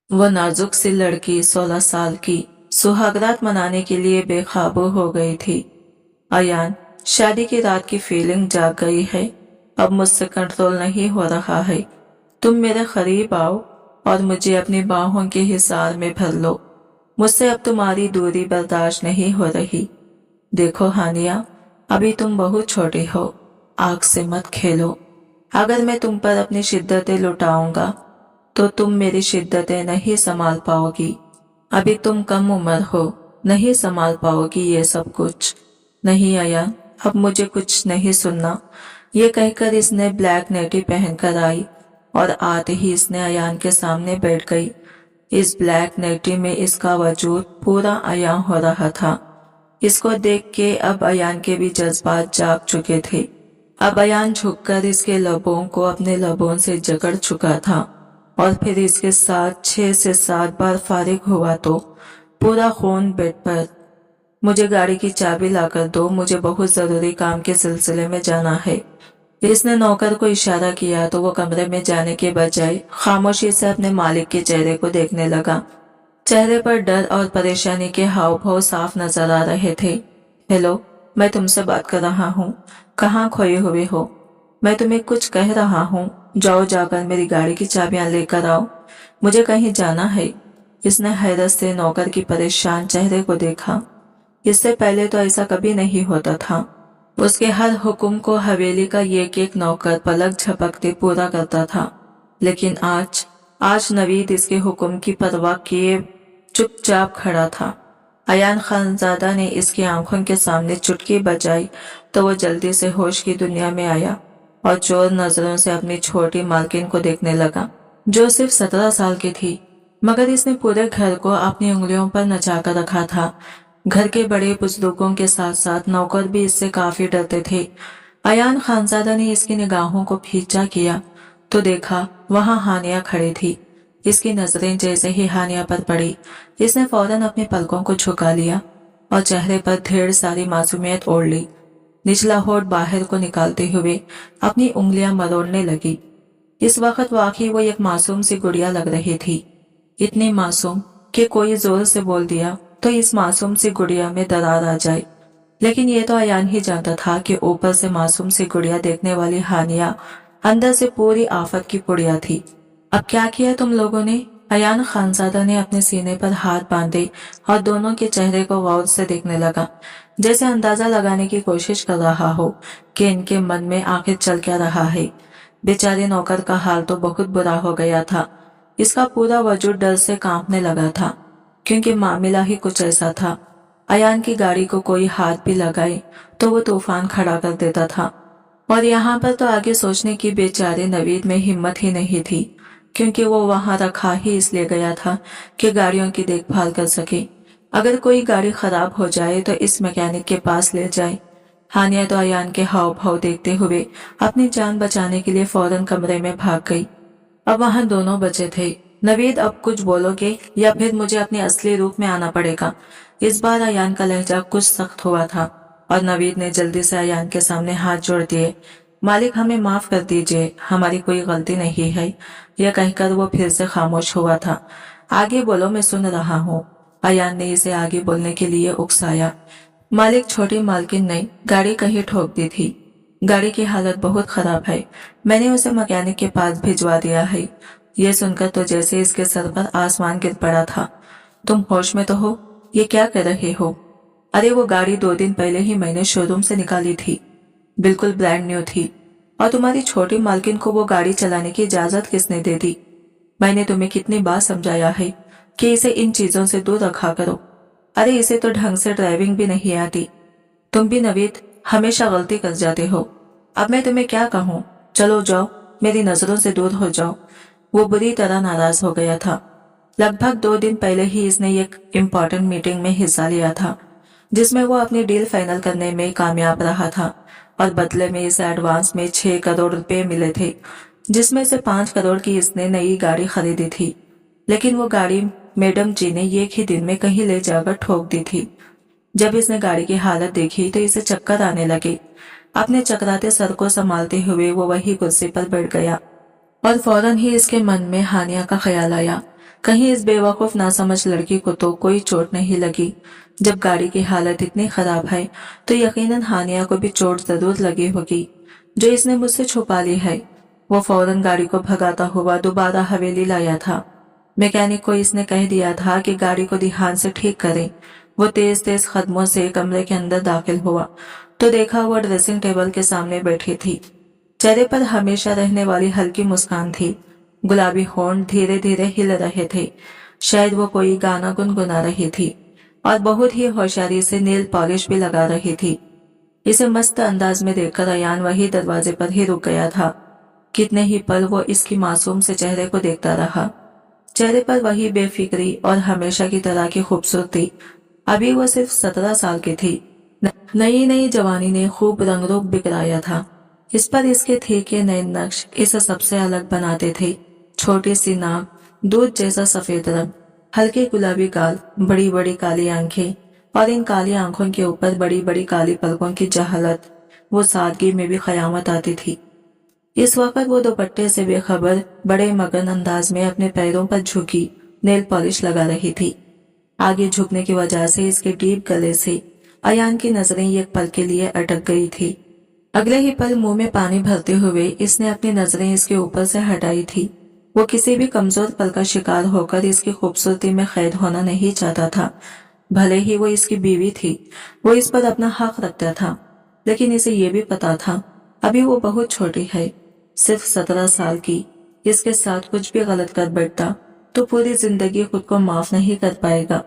वो नाजुक सी लड़की 16 साल की सुहागरात मनाने के लिए बेकाबू हो गई थी। अयान, शादी की रात की फीलिंग जाग गई है। अब मुझसे कंट्रोल नहीं हो रहा है। तुम मेरे करीब आओ और मुझे अपनी बाहों के हिसार में भर लो। मुझसे अब तुम्हारी दूरी बर्दाश्त नहीं हो रही। देखो हानिया, अभी तुम बहुत छोटी हो। आग से मत खेलो। अगर मैं तुम पर अपनी शिद्दतें लुटाऊंगा तो तुम मेरी शिद्दतें नहीं संभाल पाओगी। अभी तुम कम उम्र हो, नहीं संभाल पाओगी ये सब कुछ। नहीं अयान, अब मुझे कुछ नहीं सुनना। ये कहकर इसने ब्लैक नेटी पहनकर आई और आते ही इसने अयान के सामने बैठ गई। इस ब्लैक नेटी में इसका वजूद पूरा अयान हो रहा था। इसको देख के अब अयान के भी जज्बात जाग चुके थे। अब अयान झुककर इसके लबों को अपने लबों से जकड़ चुका था और फिर इसके साथ 6 से 7 बार फारिग हुआ तो पूरा खून बेड पर। मुझे गाड़ी की चाबी लाकर दो, मुझे बहुत जरूरी काम के सिलसिले में जाना है। इसने नौकर को इशारा किया तो वो कमरे में जाने के बजाय खामोशी से अपने मालिक के चेहरे को देखने लगा। चेहरे पर डर और परेशानी के हाव भाव साफ नजर आ रहे थे। हेलो, मैं तुमसे बात कर रहा हूँ। कहाँ खोए हुए हो? मैं तुम्हें कुछ कह रहा हूँ। जाओ, जाकर मेरी गाड़ी की चाबियां लेकर आओ, मुझे कहीं जाना है। इसने हैरत से नौकर की परेशान चेहरे को देखा। इससे पहले तो ऐसा कभी नहीं होता था। उसके हर हुक्म को हवेली का एक एक नौकर पलक झपकते पूरा करता था। लेकिन आज नवीद इसके हुक्म की परवाह किए चुपचाप खड़ा था। अयान खानजादा ने इसकी आंखों के सामने चुटकी बजाई तो वो जल्दी से होश की दुनिया में आया और चोर नजरों से अपनी छोटी मालकिन को देखने लगा, जो सिर्फ 17 साल की थी, मगर इसने पूरे घर को अपनी उंगलियों पर नचा कर रखा था। घर के बड़े बुजुर्गों के साथ साथ नौकर भी इससे काफी डरते थे। अयान खानजादा ने इसकी निगाहों को पीछा किया तो देखा वहां हानिया खड़ी थी। इसकी नजरें जैसे ही हानिया पर पड़ी, इसने फौरन अपने पलकों को झुका लिया और चेहरे पर ढेर सारी मासूमियत ओढ़ ली। निचला होठ बाहर को निकालते हुए अपनी उंगलियां मरोड़ने लगी। इस वक्त वाकई वो एक मासूम सी गुड़िया लग रही थी। इतनी मासूम कि कोई जोर से बोल दिया तो इस मासूम सी गुड़िया में दरार आ जाए। लेकिन ये तो अयान ही जानता था कि ऊपर से मासूम सी गुड़िया देखने वाली हानिया अंदर से पूरी आफत की पुड़िया थी। अब क्या किया तुम लोगों ने? अयान खानजादा ने अपने सीने पर हाथ बांधे और दोनों के चेहरे को गौर से देखने लगा, जैसे अंदाजा लगाने की कोशिश कर रहा हो कि इनके मन में आखिर चल क्या रहा है। बेचारे नौकर का हाल तो बहुत बुरा हो गया था। इसका पूरा वजूद डर से कांपने लगा था, क्योंकि मामला ही कुछ ऐसा था। अयान की गाड़ी को कोई हाथ भी लगाए तो वो तूफान खड़ा कर देता था। और यहाँ पर तो आगे सोचने की बेचारे नवीद में हिम्मत ही नहीं थी, क्योंकि वो वहां रखा ही इसलिए गया था कि गाड़ियों की देखभाल कर सके। अगर कोई गाड़ी खराब हो जाए तो इस मैकेनिक के पास ले जाए। हानिया तो अयान के हाव भाव देखते हुए अपनी जान बचाने के लिए फौरन कमरे में भाग गई। अब वहां दोनों बचे थे। नवीद, अब कुछ बोलोगे या फिर मुझे अपने असली रूप में आना पड़ेगा? इस बार अयान का लहजा कुछ सख्त हुआ था और नवीद ने जल्दी से अयान के सामने हाथ जोड़ दिए। मालिक, हमें माफ कर दीजिए, हमारी कोई गलती नहीं है। यह कहकर वो फिर से खामोश हुआ था। आगे बोलो, मैं सुन रहा हूँ। अयान ने इसे आगे बोलने के लिए उकसाया। मालिक, छोटी मालकिन ने गाड़ी कहीं ठोक दी थी। गाड़ी की हालत बहुत खराब है। मैंने उसे मैकेनिक के पास भिजवा दिया है। यह सुनकर तो जैसे इसके सर पर आसमान गिर पड़ा था। तुम होश में तो हो? ये क्या कर रहे हो? अरे वो गाड़ी 2 दिन पहले ही मैंने शोरूम से निकाली थी, बिल्कुल ब्रांड न्यू थी। और तुम्हारी छोटी मालकिन को वो गाड़ी चलाने की इजाजत किसने दे दी? मैंने तुम्हें कितनी बार समझाया है कि इसे इन चीजों से दूर रखा करो। अरे इसे तो ढंग से ड्राइविंग भी नहीं आती। तुम भी नवीद हमेशा गलती कर जाते हो। अब मैं तुम्हें क्या कहूँ? चलो जाओ, मेरी नजरों से दूर हो जाओ। वो बुरी तरह नाराज हो गया था। लगभग 2 दिन पहले ही इसने एक इम्पोर्टेंट मीटिंग में हिस्सा लिया था, जिसमें वो अपनी डील फाइनल करने में कामयाब रहा था और बदले में इसे एडवांस में 6 करोड़ रुपए मिले थे, जिसमें से 5 करोड़ की इसने नई गाड़ी खरीदी थी। लेकिन वो गाड़ी मैडम जी ने एक ही दिन में कहीं ले जाकर ठोक दी थी। जब इसने गाड़ी की हालत देखी तो इसे चक्कर आने लगे। अपने चकराते सर को संभालते हुए वो वही कुर्सी पर बैठ गया और फौरन ही इसके मन में हानिया का ख्याल आया। कहीं इस बेवकूफ नासमझ लड़की को तो कोई चोट नहीं लगी। जब गाड़ी की हालत इतनी खराब है तो यकीनन हानिया को भी चोट जरूर लगी होगी जो इसने मुझसे छुपा ली है। वो फौरन गाड़ी को भगाता हुआ दोबारा हवेली लाया था। मैकेनिक को इसने कह दिया था कि गाड़ी को ध्यान से ठीक करे। वो तेज तेज कदमों से कमरे के अंदर दाखिल हुआ तो देखा वो ड्रेसिंग टेबल के सामने बैठी थी। चेहरे पर हमेशा रहने वाली हल्की मुस्कान थी। गुलाबी होंठ धीरे धीरे हिल रहे थे। शायद वो कोई गाना गुनगुना रही थी और बहुत ही होशियारी से नेल पॉलिश भी लगा रही थी। इसे मस्त अंदाज में देखकर अयान वही दरवाजे पर ही रुक गया था। कितने ही पल वो इसकी मासूम से चेहरे को देखता रहा। चेहरे पर वही बेफिक्री और हमेशा की तरह की खूबसूरती। अभी वो सिर्फ 17 साल की थी। नई नई जवानी ने खूब रंग रूप बिखराया था। इस पर इसके ठीके नए नक्श इसे सबसे अलग बनाते थे। छोटी सी नाक, दूध जैसा सफेद रंग, हल्के गुलाबी गाल, बड़ी बड़ी काली आंखें और इन काली आंखों के ऊपर बड़ी बड़ी काली पलकों की जहालत। वो सादगी में भी कयामत आती थी। इस वक्त वो दुपट्टे से बेखबर बड़े मगन अंदाज में अपने पैरों पर झुकी नेल पॉलिश लगा रही थी। आगे झुकने की वजह से इसके डीप गले से अयान की नजरें एक पल के लिए अटक गई थी। अगले ही पल मुंह में पानी भरते हुए इसने अपनी नजरें इसके ऊपर से हटाई थी। वो किसी भी कमजोर पल का शिकार होकर इसकी खूबसूरती में कैद होना नहीं चाहता था। भले ही वो इसकी बीवी थी, वो इस पर अपना हक रखता था, लेकिन इसे ये भी पता था अभी वो बहुत छोटी है, सिर्फ 17 साल की। इसके साथ कुछ भी गलत कर बैठता तो पूरी जिंदगी खुद को माफ नहीं कर पाएगा।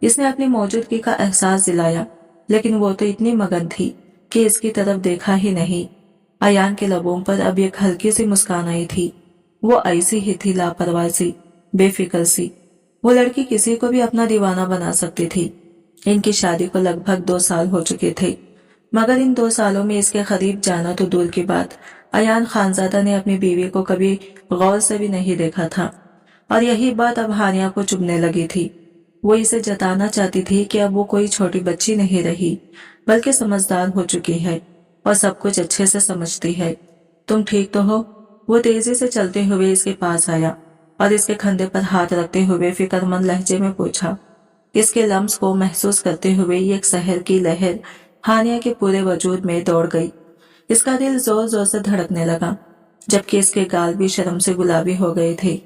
इसने अपनी मौजूदगी का एहसास दिलाया, लेकिन वो तो इतनी मगन थी कि इसकी तरफ देखा ही नहीं। अयान के लबों पर अब एक हल्की सी मुस्कान आई थी। वो ऐसी ही थी, लापरवाह सी, बेफिक्र सी। वो लड़की किसी को भी अपना दीवाना बना सकती थी। इनकी शादी को लगभग 2 साल हो चुके थे, मगर इन 2 सालों में इसके करीब जाना तो दूर की बात, अयान खानजादा ने अपनी बीवी को कभी गौर से भी नहीं देखा था। और यही बात अब हानिया को चुभने लगी थी। वो इसे जताना चाहती थी कि अब वो कोई छोटी बच्ची नहीं रही, बल्कि समझदार हो चुकी है और सब कुछ अच्छे से समझती है। तुम ठीक तो हो? वो तेजी से चलते हुए इसके पास आया और इसके कंधे पर हाथ रखते हुए फिक्रमंद लहजे में पूछा। इसके लम्स को महसूस करते हुए एक शहर की लहर हानिया के पूरे वजूद में दौड़ गई। इसका दिल जोर जोर से धड़कने लगा, जबकि इसके गाल भी शर्म से गुलाबी हो गए थे।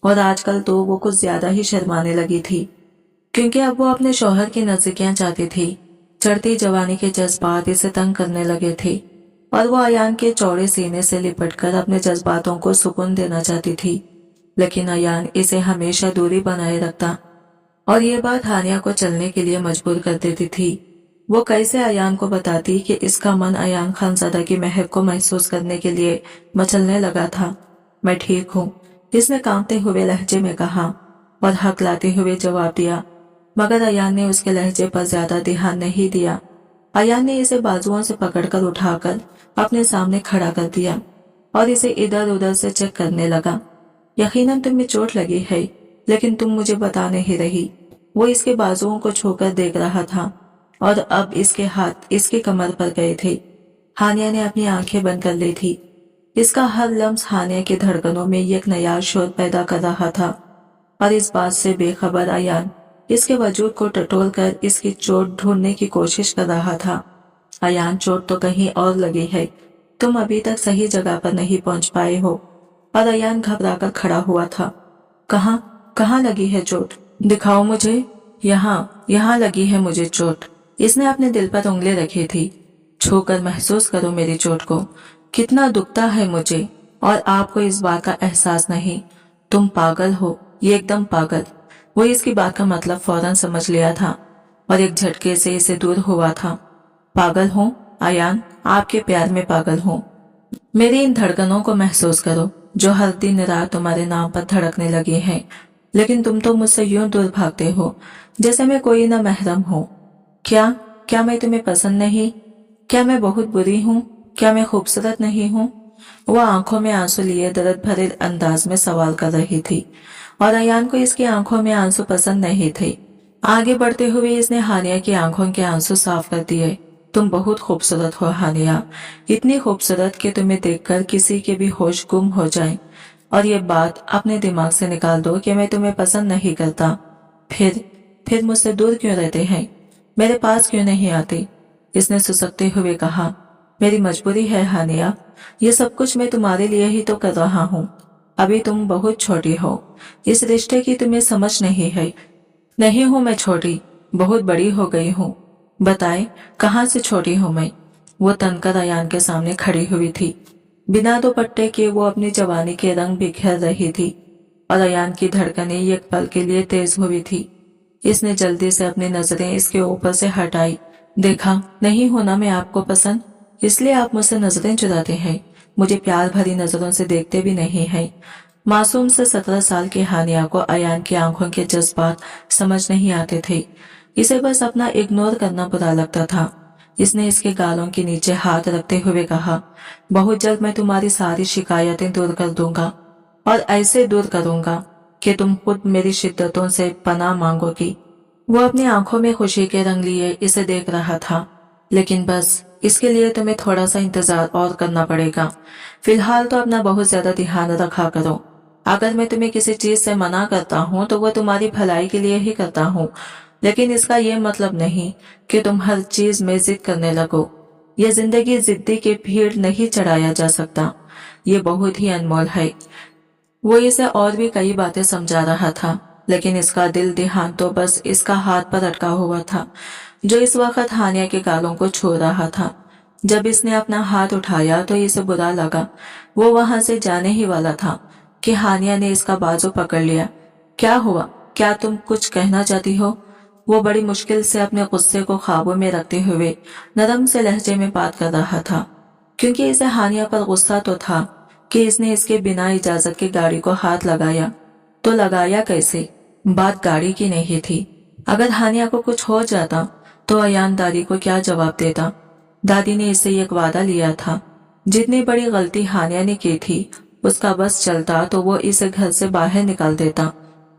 और आजकल तो वो कुछ ज्यादा ही शर्माने लगी थी, क्योंकि अब वो अपने शौहर की नजदीकियां चाहती थी। चढ़ती जवानी के जज्बात इसे तंग करने लगे थे और वो अयान के चौड़े सीने से लिपटकर अपने जज्बातों को सुकून देना चाहती थी। लेकिन अयान इसे हमेशा दूरी बनाए रखता और ये बात हानिया को चलने के लिए मजबूर कर देती थी। वो कैसे अयान को बताती कि इसका मन अयान खानजादा की महक को महसूस करने के लिए मचलने लगा था। मैं ठीक हूँ, इसने कांपते हुए लहजे में कहा और हक लाते हुए जवाब दिया, मगर अयान ने उसके लहजे पर ज्यादा ध्यान नहीं दिया। अयान ने इसे बाजुओं से पकड़कर उठाकर अपने सामने खड़ा कर दिया और इसे इधर उधर से चेक करने लगा। यकीनन तुम्हें चोट लगी है, लेकिन तुम मुझे बता नहीं रही। वो इसके बाजुओं को छूकर देख रहा था और अब इसके हाथ इसकी कमर पर गए थे। हानिया ने अपनी आंखें बंद कर ली थी। इसका हर लम्स हानिया की धड़कनों में एक नया शोर पैदा कर रहा था और इस बात से बेखबर अयान इसके वजूद को टटोल कर इसकी चोट ढूंढने की कोशिश कर रहा था। अयान, चोट तो कहीं और लगी है, तुम अभी तक सही जगह पर नहीं पहुंच पाए हो। और अयान घबराकर खड़ा हुआ था। कहाँ लगी है चोट? दिखाओ मुझे। यहाँ लगी है मुझे चोट। इसने अपने दिल पर उंगली रखी थी। छूकर महसूस करो मेरी चोट को, कितना दुखता है मुझे, और आपको इस बात का एहसास नहीं। तुम पागल हो, ये एकदम पागल। वो इसकी बात का मतलब फौरन समझ लिया था और एक झटके से इसे दूर हुआ था। पागल हूँ अयान, आपके प्यार में पागल हूँ। मेरी इन धड़कनों को महसूस करो जो हर दिन रात तुम्हारे नाम पर धड़कने लगी हैं। लेकिन तुम तो मुझसे यूं दूर भागते हो जैसे मैं कोई न महरम हूँ। क्या मैं तुम्हें पसंद नहीं? क्या मैं बहुत बुरी हूँ? क्या मैं खूबसूरत नहीं हूँ? वो आंखों में आंसू लिए दर्द भरे अंदाज में सवाल कर रही थी और अयान को इसकी आंखों में आंसू पसंद नहीं थे। आगे बढ़ते हुए इसने हानिया की आंखों के आंसू साफ कर दिए। तुम बहुत खूबसूरत हो हानिया, इतनी खूबसूरत कि तुम्हें देखकर किसी के भी होश गुम हो जाए। और ये बात अपने दिमाग से निकाल दो कि मैं तुम्हें पसंद नहीं करता। फिर मुझसे दूर क्यों रहते हैं, मेरे पास क्यों नहीं आते? इसने सुसकते हुए कहा। मेरी मजबूरी है हानिया, ये सब कुछ मैं तुम्हारे लिए ही तो कर रहा हूँ। अभी तुम बहुत छोटी हो, इस रिश्ते की तुम्हें समझ नहीं है। नहीं हूँ मैं छोटी, बहुत बड़ी हो गई हूँ। बताए कहाँ से छोटी हूँ मैं? वो तनकर अयान के सामने खड़ी हुई थी। बिना दुपट्टे के वो अपनी जवानी के रंग बिखेर रही थी और अयान की धड़कनें एक पल के लिए तेज हुई थी। इसने जल्दी से अपनी नजरें इसके ऊपर से हटाई। देखा, नहीं होना मैं आपको पसंद, इसलिए आप मुझसे नजरें चुराते हैं, मुझे प्यार भरी नजरों से देखते भी नहीं हैं। मासूम से 17 साल की हानिया को अयान की आंखों के जज्बात समझ नहीं आते थे। इसे बस अपना इग्नोर करना बुरा लगता था। इसने इसके गालों के नीचे हाथ रखते हुए कहा, बहुत जल्द मैं तुम्हारी सारी शिकायतें दूर कर दूंगा और ऐसे दूर करूंगा कि तुम खुद मेरी शिद्दतों से पनाह मांगोगी। वो अपनी आंखों में खुशी के रंग लिए इसे देख रहा था। लेकिन बस इसके लिए तुम्हें थोड़ा सा इंतजार और करना पड़ेगा। फिलहाल तो अपना बहुत ज्यादा ध्यान रखा करो। अगर मैं तुम्हें किसी चीज से मना करता हूँ तो वो तुम्हारी भलाई के लिए ही करता हूँ, लेकिन इसका ये मतलब नहीं कि तुम हर चीज में जिद करने लगो। ये जिंदगी जिद्दी की भीड़ नहीं चढ़ाया जा सकता, ये बहुत ही अनमोल है। वो इसे और भी कई बातें समझा रहा था, लेकिन इसका दिल ध्यान तो बस इसका हाथ पर अटका हुआ था, जो इस वक्त हानिया के गालों को छू रहा था। जब इसने अपना हाथ उठाया तो इसे बुरा लगा। वो वहां से जाने ही वाला था कि हानिया ने इसका बाजू पकड़ लिया। क्या हुआ, क्या तुम कुछ कहना चाहती हो? वो बड़ी मुश्किल से अपने गुस्से को काबू में रखते हुए नरम से लहजे में बात कर रहा था, क्योंकि इसे हानिया पर गुस्सा तो था कि इसने इसके बिना इजाजत की गाड़ी को हाथ लगाया। तो लगाया कैसे? बात गाड़ी की नहीं थी। अगर हानिया को कुछ हो जाता तो अयान दादी को क्या जवाब देता? दादी ने इससे एक वादा लिया था, जितनी बड़ी गलती हानिया ने की थी उसका बस चलता तो वो इसे घर से बाहर निकाल देता,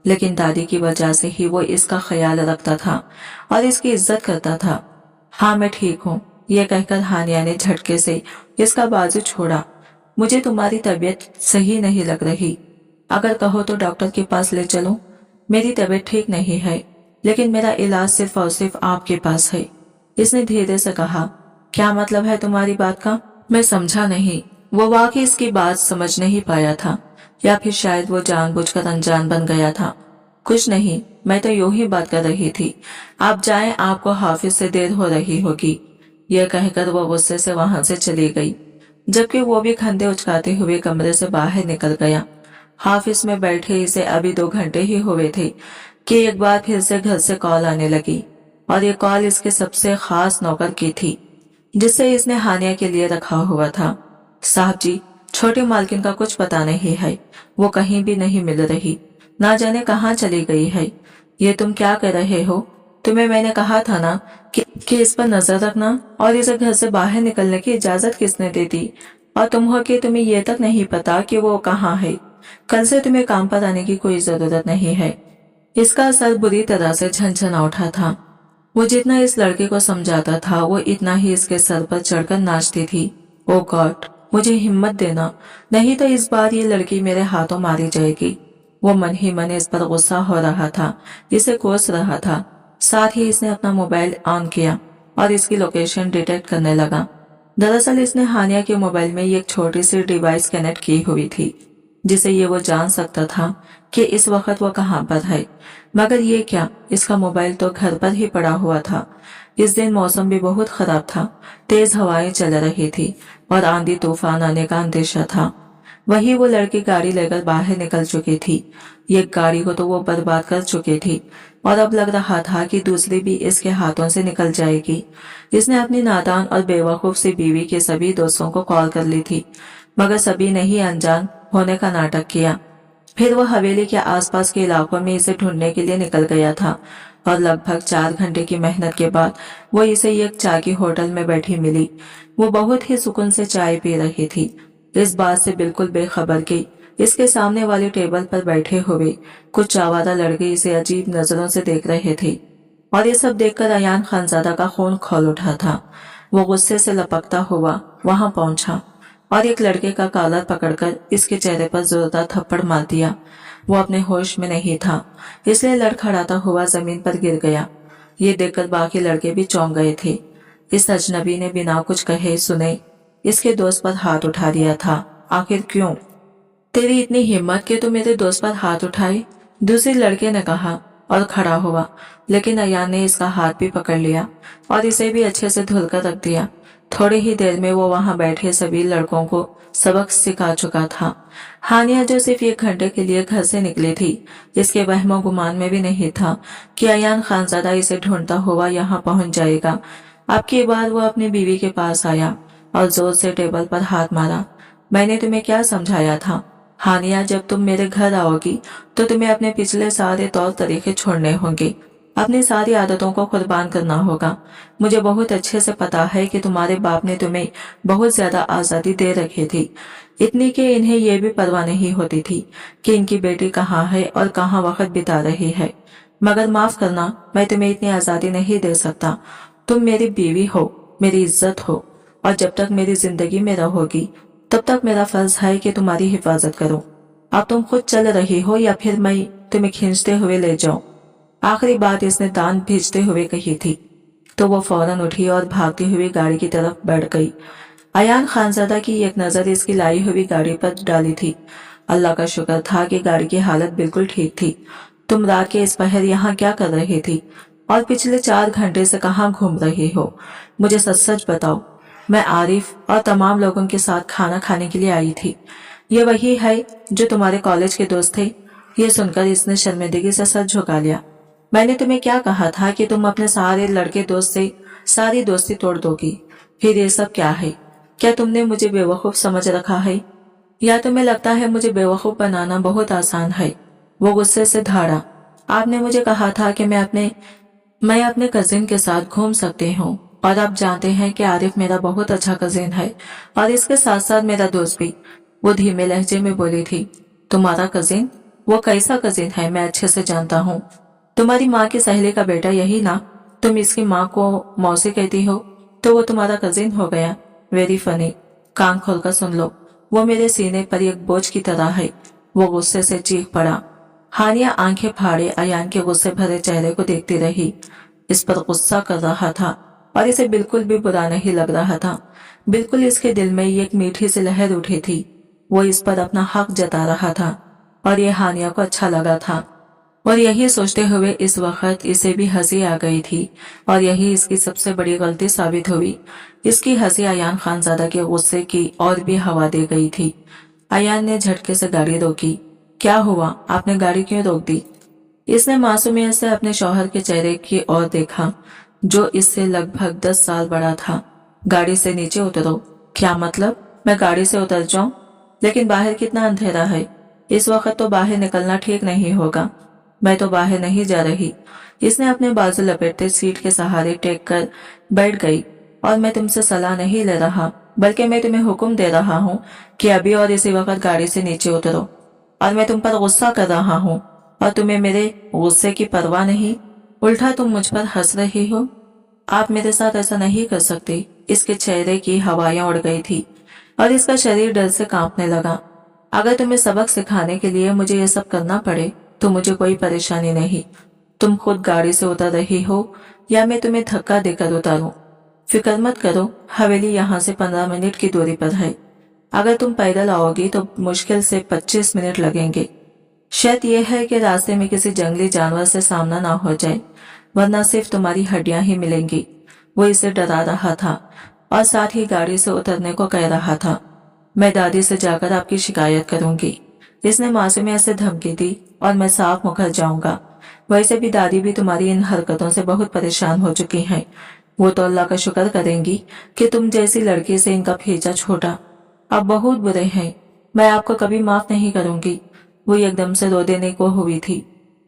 लेकिन दादी की वजह से ही वो इसका ख्याल रखता था और इसकी इज्जत करता था। हाँ मैं ठीक हूँ, ये कहकर हानिया ने झटके से इसका बाजू छोड़ा। मुझे तुम्हारी तबीयत सही नहीं लग रही, अगर कहो तो डॉक्टर के पास ले चलो। मेरी तबीयत ठीक नहीं है, लेकिन मेरा इलाज सिर्फ और सिर्फ आपके पास है। इसने धीरे से कहा। क्या मतलब है तुम्हारी बात का? मैं समझा नहीं। वो वाकई इसकी बात समझ नहीं पाया था, या फिर शायद वो जानबूझकर अनजान बन गया था। कुछ नहीं, मैं तो यूं ही बात कर रही थी। आप जाएं, आपको हाफिज से देर हो रही होगी। यह कहकर वो गुस्से से वहां से चली गई, जबकि वो भी खंडे उचकाते हुए कमरे से बाहर निकल गया। हाफिज में बैठे इसे अभी 2 घंटे ही हुए थे कि एक बार फिर से घर से कॉल आने लगी, और ये कॉल इसके सबसे खास नौकर की थी, जिसे इसने हानिया के लिए रखा हुआ था। साहब जी, छोटी मालकिन का कुछ पता नहीं है, वो कहीं भी नहीं मिल रही, ना जाने कहाँ चली गई है। ये तुम क्या कर रहे हो? तुम्हें मैंने कहा था ना कि इस पर नजर रखना, और इसे घर से बाहर निकलने की इजाजत किसने दे दी? और तुम हो कि तुम्हें ये तक नहीं पता कि वो कहाँ है। कल से तुम्हें काम पर आने की कोई जरूरत नहीं है। इसका सर बुरी तरह से झनझना उठा था। वो जितना इस लड़के को समझाता था वो इतना ही इसके सर पर चढ़कर नाचती थी। ओ गॉड, मुझे हिम्मत देना, नहीं तो इस बार ये लड़की मेरे हाथों मारी जाएगी। वो मन ही मन इस पर गुस्सा हो रहा था, इसे कोस रहा था। साथ ही इसने अपना मोबाइल ऑन किया और इसकी लोकेशन डिटेक्ट करने लगा। दरअसल इसने हानिया के मोबाइल में एक छोटी सी डिवाइस कनेक्ट की हुई थी, जिसे ये वो जान सकता था कि इस वक्त वो कहाँ पर है। मगर ये क्या, इसका मोबाइल तो घर पर ही पड़ा हुआ था। इस दिन मौसम भी बहुत खराब था, तेज हवाएं चल रही थी और आंधी तूफान आने का अंदेशा था। वही वो लड़की गाड़ी लेकर बाहर निकल चुकी थी। एक गाड़ी को तो वो बर्बाद कर चुकी थी और अब लग रहा था कि दूसरी भी इसके हाथों से निकल जाएगी। इसने अपनी नादान और बेवकूफ सी बीवी के सभी दोस्तों को कॉल कर ली थी, मगर सभी ने ही अनजान होने का नाटक किया। फिर वो हवेली के आसपास के इलाकों में इसे ढूंढने के लिए निकल गया था और लगभग 4 घंटे की मेहनत के बाद वो इसे एक चाय की होटल में बैठी मिली। वो बहुत ही सुकून से चाय पी रही थी, इस बात से बिल्कुल बेखबर कि इसके सामने वाली टेबल पर बैठे हुए कुछ आवारा लड़के इसे अजीब नजरों से देख रहे थे। और ये सब देखकर अयान खानजादा का खून खौल उठा था। वो गुस्से से लपकता हुआ वहां पहुंचा और एक लड़के का कॉलर पकड़कर इसके चेहरे पर जोरदार थप्पड़ मार दिया। वो अपने होश में नहीं था, इसलिए लड़खड़ाता हुआ जमीन पर गिर गया। ये देखकर बाकी लड़के भी चौंक गए थे। इस अजनबी ने बिना कुछ कहे सुने इसके दोस्त पर हाथ उठा दिया था। आखिर क्यों? तेरी इतनी हिम्मत कि तू मेरे दोस्त पर हाथ उठाए, दूसरे लड़के ने कहा और खड़ा हुआ। लेकिन अयान ने इसका हाथ भी पकड़ लिया और इसे भी अच्छे से धुलकर रख दिया। थोड़ी ही देर में वो वहां बैठे सभी लड़कों को सबक सिखा चुका था। हानिया जो सिर्फ 1 घंटे के लिए घर से निकली थी, इसके वहमो गुमान में भी नहीं था कि अयान खानजादा इसे ढूंढता हुआ यहाँ पहुंच जाएगा। अब की बार वो अपनी बीवी के पास आया और जोर से टेबल पर हाथ मारा। मैंने तुम्हें क्या समझाया था? हानिया, जब तुम मेरे घर आओगी तो तुम्हें अपने पिछले सारे तौर तरीके छोड़ने होंगे, अपनी सारी आदतों को कुर्बान करना होगा। मुझे बहुत अच्छे से पता है कि तुम्हारे बाप ने तुम्हें बहुत ज्यादा आजादी दे रखी थी, इतनी कि इन्हें यह भी परवाह नहीं होती थी कि इनकी बेटी कहाँ है और कहाँ वक्त बिता रही है। मगर माफ करना, मैं तुम्हें इतनी आजादी नहीं दे सकता। तुम मेरी बीवी हो, मेरी इज्जत हो, और जब तक मेरी जिंदगी में रहोगी तब तक मेरा फर्ज है कि तुम्हारी हिफाजत करूं। अब तुम खुद चल रही हो या फिर मैं तुम्हें खींचते हुए ले जाऊं? आखिरी बात इसने दांत भींचते हुए कही थी, तो वो फौरन उठी और भागती हुई गाड़ी की तरफ बढ़ गई। अयान खानजादा की एक नजर इसकी लाई हुई गाड़ी पर डाली थी। अल्लाह का शुक्र था कि गाड़ी की हालत बिल्कुल ठीक थी। तुम रात के इस पहर यहाँ क्या कर रही थी और पिछले 4 घंटे से कहाँ घूम रही हो? मुझे सच सच बताओ। मैं आरिफ और तमाम लोगों के साथ खाना खाने के लिए आई थी। ये वही है जो तुम्हारे कॉलेज के दोस्त थे? ये सुनकर इसने शर्मिंदगी से सर झुका लिया। मैंने तुम्हें क्या कहा था कि तुम अपने सारे लड़के दोस्त से सारी दोस्ती तोड़ दोगी? फिर ये सब क्या है? क्या तुमने मुझे बेवकूफ समझ रखा है या तुम्हें लगता है मुझे बेवकूफ बनाना बहुत आसान है? वो गुस्से से धाड़ा। आपने मुझे कहा था कि मैं अपने कजिन के साथ घूम सकती हूँ, और आप जानते हैं कि आरिफ मेरा बहुत अच्छा कजिन है और इसके साथ साथ मेरा दोस्त भी। वो धीमे लहजे में बोली थी। तुम्हारा कजिन? वो कैसा कजिन है? मैं अच्छे से जानता हूँ। तुम्हारी माँ की सहेली का बेटा, यही ना? तुम इसकी माँ को मौसी कहती हो, तो वो तुम्हारा कजिन हो गया। Very funny. कान खोलकर सुन लो, वो मेरे सीने पर एक बोझ की तरह है। वो गुस्से से चीख पड़ा। हानिया आंखें फाड़े अयान के गुस्से भरे चेहरे को देखती रही। इस पर गुस्सा कर रहा था और इसे बिल्कुल भी बुरा नहीं लग रहा था। बिल्कुल इसके दिल में एक मीठी सी लहर उठी थी। वो इस पर अपना हक जता रहा था और ये हानिया को अच्छा लगा था। और यही सोचते हुए इस वक्त इसे भी हंसी आ गई थी और यही इसकी सबसे बड़ी गलती साबित हुई। इसकी हंसी अयान खानजादा के गुस्से की और भी हवा दे गई थी। अयान ने झटके से गाड़ी रोकी। क्या हुआ? आपने गाड़ी क्यों रोक दी? इसने मासूमियत से अपने शौहर के चेहरे की ओर देखा, जो इससे लगभग 10 साल बड़ा था। गाड़ी से नीचे उतरो। क्या मतलब? मैं गाड़ी से उतर जाऊं? लेकिन बाहर कितना अंधेरा है, इस वक्त तो बाहर निकलना ठीक नहीं होगा। मैं तो बाहर नहीं जा रही। इसने अपने बाजू लपेटते सीट के सहारे टेक कर बैठ गई। और मैं तुमसे सलाह नहीं ले रहा, बल्कि मैं तुम्हें हुक्म दे रहा हूँ कि अभी और इसी वक्त गाड़ी से नीचे उतरो। और मैं तुम पर गुस्सा कर रहा हूँ और तुम्हें मेरे गुस्से की परवाह नहीं, उल्टा तुम मुझ पर हंस रही हो। आप मेरे साथ ऐसा नहीं कर सकते। इसके चेहरे की हवाएं उड़ गई थी और इसका शरीर डर से कांपने लगा। अगर तुम्हें सबक सिखाने के लिए मुझे ये सब करना पड़े तो मुझे कोई परेशानी नहीं। तुम खुद गाड़ी से उतर रही हो या मैं तुम्हें धक्का देकर उतारूं? फिक्र मत करो, हवेली यहाँ से 15 मिनट की दूरी पर है। अगर तुम पैदल आओगी तो मुश्किल से 25 मिनट लगेंगे। शर्त यह है कि रास्ते में किसी जंगली जानवर से सामना ना हो जाए, वरना सिर्फ तुम्हारी हड्डियां ही मिलेंगी। वो इसे डरा रहा था और साथ ही गाड़ी से उतरने को कह रहा था। मैं दादी से जाकर आपकी शिकायत करूंगी। इसने मासूमियत से धमकी दी। और मैं साफ मुकर जाऊंगा। वैसे भी दादी भी तुम्हारी इन हरकतों से बहुत परेशान हो चुकी हैं। वो तो अल्लाह का शुक्र करेंगी कि तुम जैसी लड़की से इनका भेजा छोटा। अब बहुत बुरे हैं, मैं आपको कभी माफ नहीं करूंगी। वो एकदम से रो देने को हुई थी।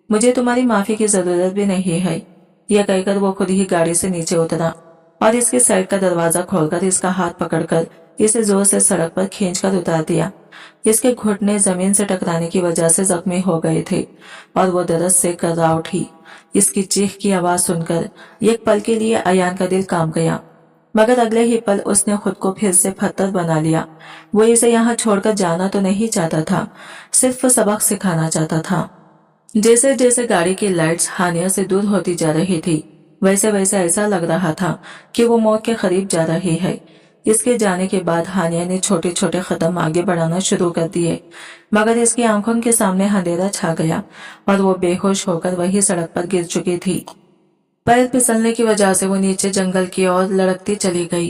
मुझे तुम्हारी माफी की जरूरत भी नहीं है, यह कहकर वो खुद ही गाड़ी से नीचे उतरा और इसके साइड का दरवाजा खोलकर इसका हाथ पकड़कर इसे जोर से सड़क पर खींचकर उतार दिया। इसके घुटने जमीन से टकराने की वजह से जख्मी हो गए थे और वो दर्द से कर्रा उठी। इसकी चीख की आवाज सुनकर एक पल के लिए अयान का दिल कांप गया। मगर अगले ही पल उसने खुद को फिर से पत्थर बना लिया। वो इसे यहाँ छोड़कर जाना तो नहीं चाहता था, सिर्फ सबक सिखाना चाहता था। जैसे जैसे गाड़ी की लाइट्स हानिया से दूर होती जा रही थी, वैसे वैसे ऐसा लग रहा था कि वो मौत के करीब जा रही है। इसके जाने के बाद हानिया ने छोटे छोटे कदम आगे बढ़ाना शुरू कर दिए, मगर इसकी आंखों के सामने अंधेरा छा गया और वो बेहोश होकर वही सड़क पर गिर चुकी थी। पैर फिसलने की वजह से वो नीचे जंगल की ओर लड़कती चली गई।